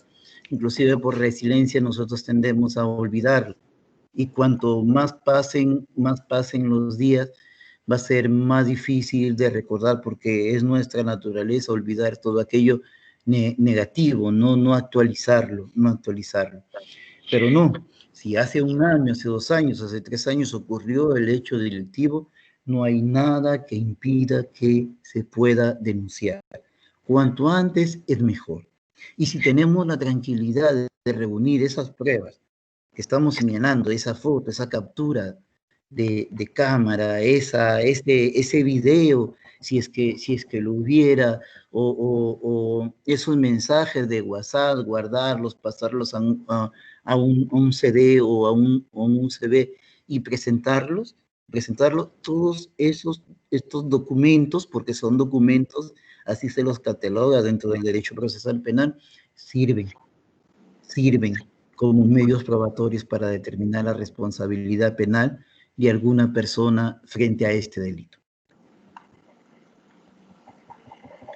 [SPEAKER 1] inclusive por resiliencia nosotros tendemos a olvidarlo. Y cuanto más pasen los días, va a ser más difícil de recordar porque es nuestra naturaleza olvidar todo aquello negativo, no actualizarlo. Pero no, si hace un año, hace 2 años, hace 3 años ocurrió el hecho delictivo, no hay nada que impida que se pueda denunciar. Cuanto antes es mejor. Y si tenemos la tranquilidad de reunir esas pruebas que estamos señalando, esa foto, esa captura de cámara, ese video, si es que lo hubiera, o esos mensajes de WhatsApp, guardarlos, pasarlos a un CD o a un USB y presentarlos, todos estos documentos, porque son documentos, así se los cataloga dentro del derecho procesal penal, sirven como medios probatorios para determinar la responsabilidad penal de alguna persona frente a este delito.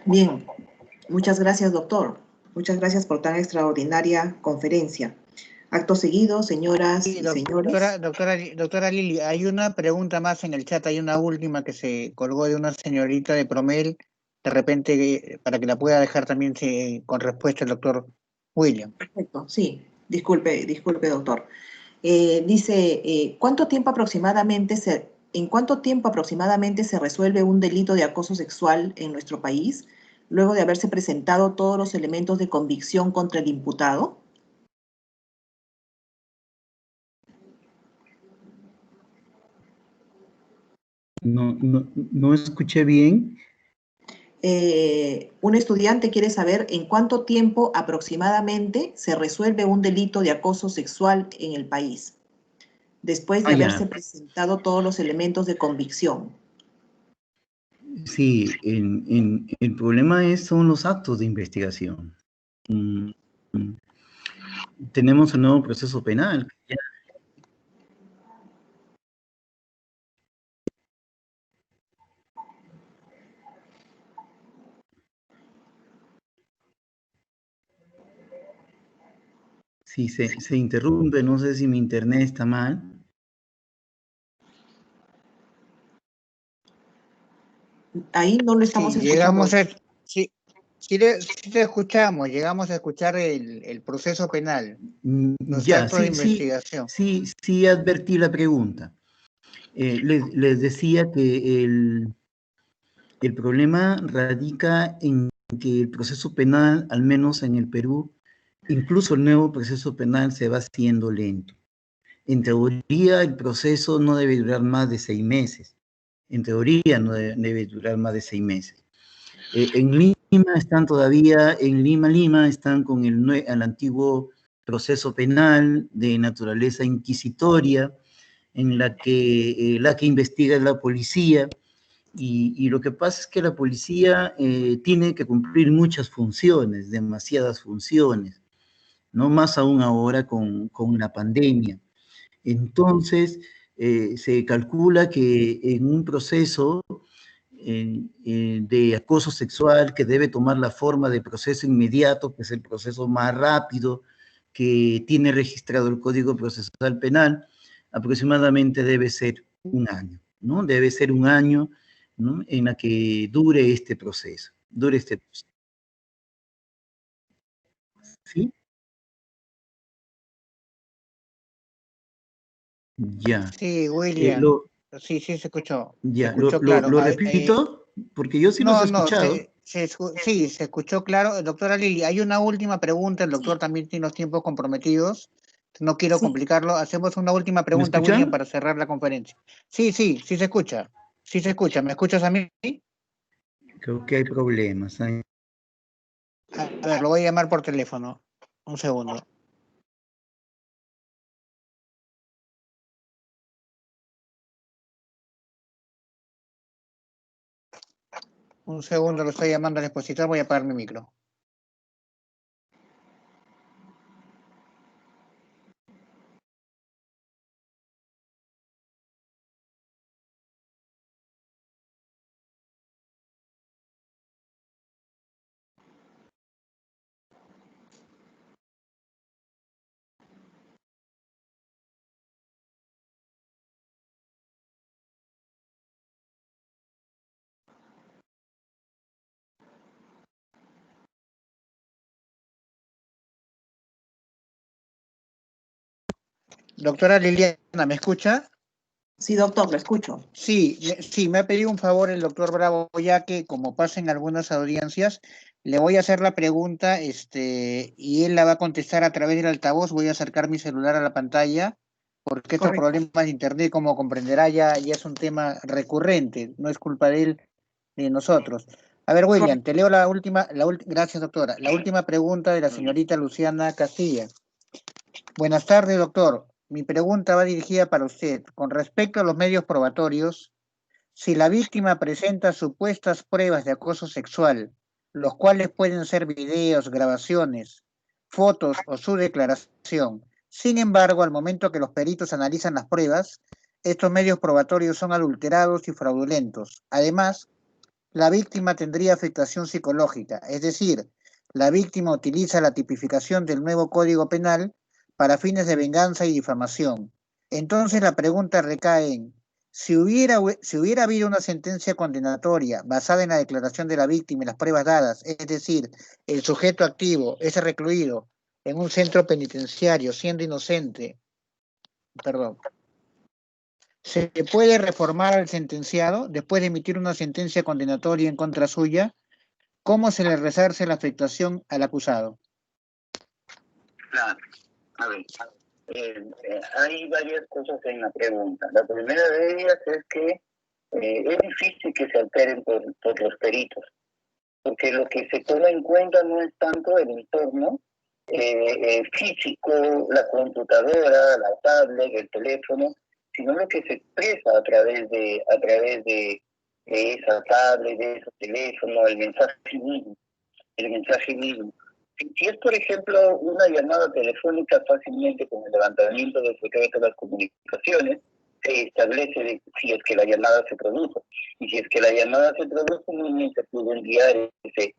[SPEAKER 3] Bien, muchas gracias, doctor. Muchas gracias por tan extraordinaria conferencia. Acto seguido, señoras y señores.
[SPEAKER 2] Doctora Lili, hay una pregunta más en el chat, hay una última que se colgó de una señorita de Promel, de repente para que la pueda dejar también con respuesta el doctor William.
[SPEAKER 3] Perfecto, sí. Disculpe, doctor. Dice, ¿en cuánto tiempo aproximadamente se resuelve un delito de acoso sexual en nuestro país, luego de haberse presentado todos los elementos de convicción contra el imputado?
[SPEAKER 1] No escuché bien.
[SPEAKER 3] Un estudiante quiere saber en cuánto tiempo aproximadamente se resuelve un delito de acoso sexual en el país, después de haberse presentado todos los elementos de convicción.
[SPEAKER 1] Sí, el problema son los actos de investigación. Tenemos el nuevo proceso penal. Sí, se interrumpe, no sé si mi internet está mal.
[SPEAKER 3] Ahí no lo estamos escuchando.
[SPEAKER 2] Sí te escuchamos, llegamos a escuchar el proceso penal, los actos de investigación.
[SPEAKER 1] Sí, advertí la pregunta. Les decía que el problema radica en que el proceso penal, al menos en el Perú, incluso el nuevo proceso penal se va haciendo lento. En teoría, el proceso no debe durar más de 6 meses. En teoría, no debe durar más de 6 meses. En Lima están con el antiguo proceso penal de naturaleza inquisitoria, en la que investiga la policía, y lo que pasa es que la policía tiene que cumplir muchas funciones, demasiadas funciones, no más aún ahora con la pandemia. Entonces, se calcula que en un proceso de acoso sexual que debe tomar la forma de proceso inmediato, que es el proceso más rápido que tiene registrado el Código Procesal Penal, aproximadamente debe ser un año, ¿no? Debe ser un año, ¿no?, en la que dure este proceso. ¿Sí? Ya.
[SPEAKER 2] Sí, William. Sí, se escuchó.
[SPEAKER 1] Ya,
[SPEAKER 2] se escuchó claro.
[SPEAKER 1] ¿Lo repito? Porque yo sí los he escuchado.
[SPEAKER 2] Sí, se escuchó claro. Doctora Lili, hay una última pregunta. El doctor también tiene los tiempos comprometidos. No quiero complicarlo. Hacemos una última pregunta, William, para cerrar la conferencia. Sí, se escucha. Sí se escucha. ¿Me escuchas a mí?
[SPEAKER 1] Creo que hay problemas.
[SPEAKER 2] A ver, lo voy a llamar por teléfono. Un segundo. Un segundo, lo estoy llamando al expositor. Voy a apagar mi micro. Doctora Liliana, ¿me escucha?
[SPEAKER 3] Sí, doctor, lo escucho.
[SPEAKER 2] Sí, me ha pedido un favor el doctor Bravo, ya que como pasa en algunas audiencias, le voy a hacer la pregunta, y él la va a contestar a través del altavoz. Voy a acercar mi celular a la pantalla, porque estos
[SPEAKER 3] Correcto.
[SPEAKER 2] problemas de internet, como comprenderá, ya es un tema recurrente, no es culpa de él ni de nosotros. A ver, William, te leo la última, gracias, doctora. La última pregunta de la señorita Luciana Castilla. Buenas tardes, doctor. Mi pregunta va dirigida para usted. Con respecto a los medios probatorios, si la víctima presenta supuestas pruebas de acoso sexual, los cuales pueden ser videos, grabaciones, fotos o su declaración, sin embargo, al momento que los peritos analizan las pruebas, estos medios probatorios son adulterados y fraudulentos. Además, la víctima tendría afectación psicológica, es decir, la víctima utiliza la tipificación del nuevo Código Penal para fines de venganza y difamación. Entonces la pregunta recae en, si hubiera habido una sentencia condenatoria basada en la declaración de la víctima y las pruebas dadas, es decir, el sujeto activo, ese recluido en un centro penitenciario siendo inocente, perdón, ¿se puede reformar al sentenciado después de emitir una sentencia condenatoria en contra suya? ¿Cómo se le resarce la afectación al acusado?
[SPEAKER 4] Claro, a ver, hay varias cosas en la pregunta. La primera de ellas es que es difícil que se alteren por los peritos, porque lo que se toma en cuenta no es tanto el entorno físico, la computadora, la tablet, el teléfono, sino lo que se expresa a través de esa tablet, de ese teléfono, el mensaje mismo. Si es, por ejemplo, una llamada telefónica, fácilmente con el levantamiento del secreto de las comunicaciones, se establece si es que la llamada se produjo. Y si es que la llamada se produjo, no se puede enviar ese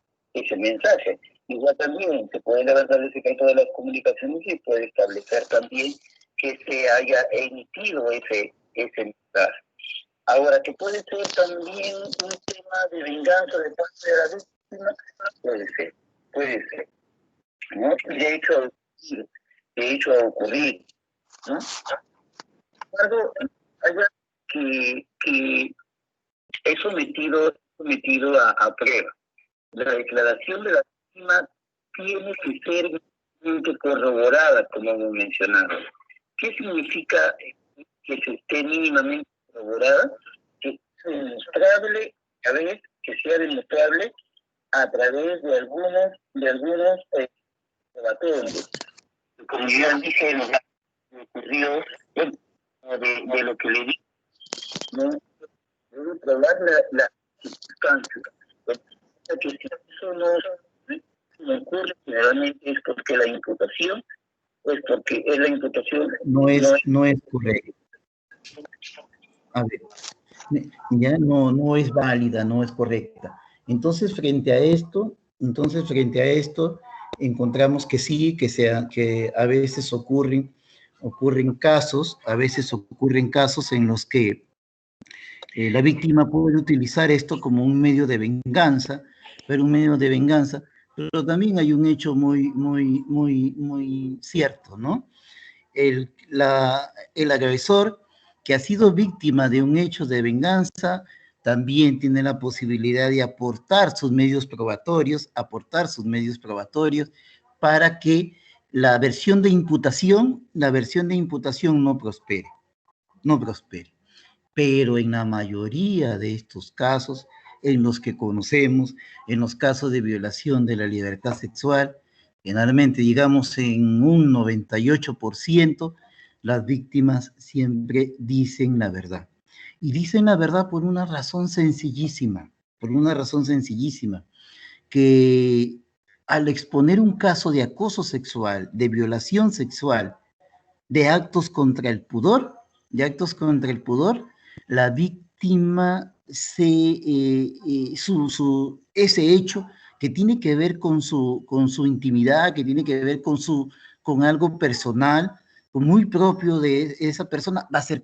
[SPEAKER 4] mensaje. Igual también se puede levantar el secreto de las comunicaciones y puede establecer también que se haya emitido ese mensaje. Ahora, que puede ser también un tema de venganza de parte de la víctima, puede ser, ¿no? De hecho ha ocurrido, ¿no? Sin embargo, hay algo que es sometido a prueba. La declaración de la víctima tiene que ser corroborada, como hemos mencionado. ¿Qué significa que se esté mínimamente corroborada? Que sea demostrable, que sea demostrable a través de algunos probatorios. Como ya dije, me ocurrió de lo que le dije, no debo probar la circunstancia. Que si eso no ocurre, generalmente es porque la imputación,
[SPEAKER 1] no es correcta. A ver, ya no es válida, no es correcta. Entonces, frente a esto, encontramos que sí, que a veces ocurren casos en los que la víctima puede utilizar esto como un medio de venganza, pero también hay un hecho muy cierto, ¿no? El agresor que ha sido víctima de un hecho de venganza también tiene la posibilidad de aportar sus medios probatorios para que la versión de imputación no prospere. Pero en la mayoría de estos casos, en los que conocemos, en los casos de violación de la libertad sexual, generalmente, digamos, en un 98%, las víctimas siempre dicen la verdad. Y dicen la verdad por una razón sencillísima, que al exponer un caso de acoso sexual, de violación sexual, de actos contra el pudor, la víctima ese hecho que tiene que ver con su intimidad, que tiene que ver con algo personal, muy propio de esa persona, va a ser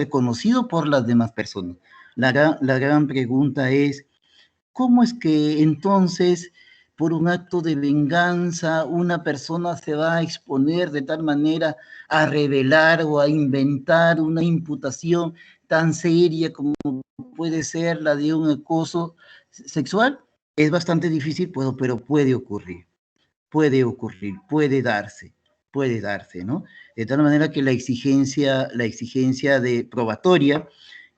[SPEAKER 1] conocido por las demás personas. La gran pregunta es, ¿cómo es que entonces por un acto de venganza, una persona se va a exponer de tal manera a revelar o a inventar una imputación tan seria como puede ser la de un acoso sexual? Es bastante difícil, pero puede ocurrir, puede darse, ¿no? De tal manera que la exigencia de probatoria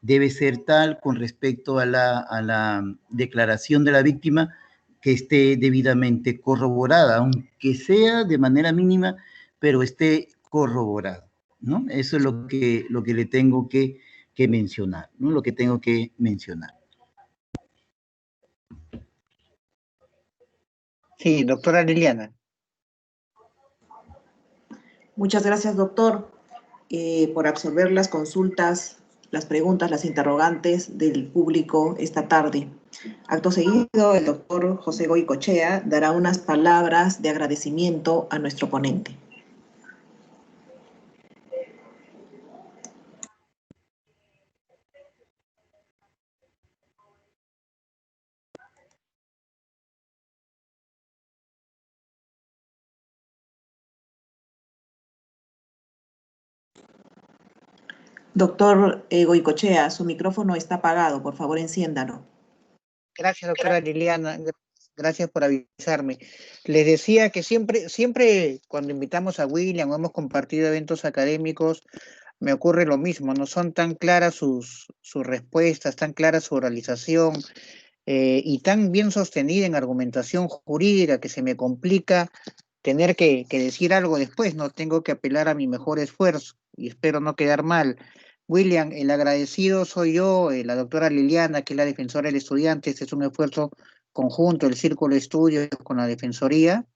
[SPEAKER 1] debe ser tal con respecto a la declaración de la víctima que esté debidamente corroborada, aunque sea de manera mínima, pero esté corroborada, ¿no? Eso es lo que le tengo que mencionar, ¿no? Lo que tengo que mencionar.
[SPEAKER 2] Sí, doctora Liliana.
[SPEAKER 3] Muchas gracias, doctor, por absorber las consultas, las preguntas, las interrogantes del público esta tarde. Acto seguido, el doctor José Goicoechea dará unas palabras de agradecimiento a nuestro ponente. Doctor Goicoechea, su micrófono está apagado, por favor enciéndalo.
[SPEAKER 2] Gracias, doctora Liliana, gracias por avisarme. Les decía que siempre cuando invitamos a William o hemos compartido eventos académicos, me ocurre lo mismo, no son tan claras sus respuestas, tan clara su oralización y tan bien sostenida en argumentación jurídica que se me complica tener que decir algo después, no tengo que apelar a mi mejor esfuerzo y espero no quedar mal. William, el agradecido soy yo, la doctora Liliana, que es la defensora del estudiante. Este es un esfuerzo conjunto, el Círculo de Estudios con la Defensoría.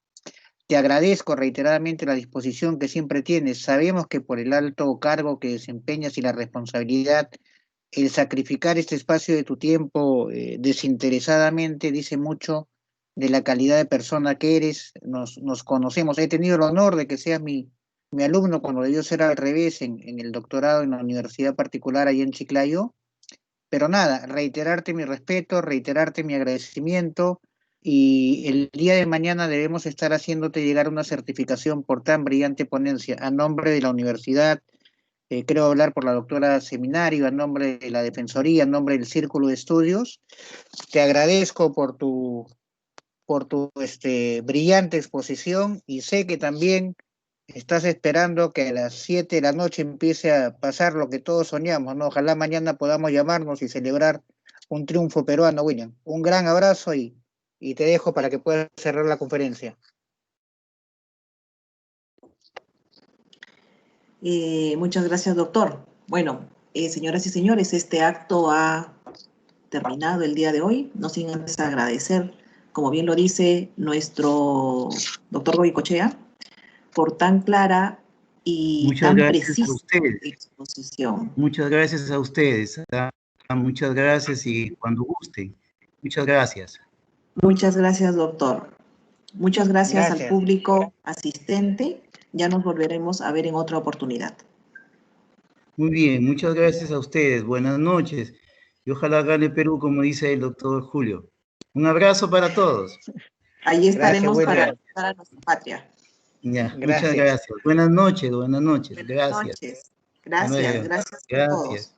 [SPEAKER 2] Te agradezco reiteradamente la disposición que siempre tienes. Sabemos que por el alto cargo que desempeñas y la responsabilidad, el sacrificar este espacio de tu tiempo desinteresadamente dice mucho de la calidad de persona que eres. Nos conocemos. He tenido el honor de que seas mi alumno cuando debió ser al revés en el doctorado en la universidad particular allá en Chiclayo. Pero nada, reiterarte mi respeto, reiterarte mi agradecimiento y el día de mañana debemos estar haciéndote llegar una certificación por tan brillante ponencia a nombre de la universidad. Creo hablar por la doctora Seminario, a nombre de la Defensoría, a nombre del Círculo de Estudios. Te agradezco por tu brillante exposición y sé que también estás esperando que a las 7 de la noche empiece a pasar lo que todos soñamos, ¿no? Ojalá mañana podamos llamarnos y celebrar un triunfo peruano, William. Un gran abrazo y te dejo para que puedas cerrar la conferencia.
[SPEAKER 3] Muchas gracias, doctor. Bueno, señoras y señores, este acto ha terminado el día de hoy. No sin antes agradecer, como bien lo dice nuestro doctor Goicoechea, por tan clara y tan precisa exposición.
[SPEAKER 1] Muchas gracias a ustedes. Muchas gracias y cuando gusten. Muchas gracias.
[SPEAKER 3] Muchas gracias, doctor. Muchas gracias al público asistente. Ya nos volveremos a ver en otra oportunidad.
[SPEAKER 1] Muy bien, muchas gracias a ustedes. Buenas noches. Y ojalá gane Perú, como dice el doctor Julio. Un abrazo para todos.
[SPEAKER 3] Ahí estaremos para ayudar a nuestra patria.
[SPEAKER 1] Ya, muchas gracias. Buenas noches, buenas noches.
[SPEAKER 3] Buenas noches. Gracias, gracias a todos.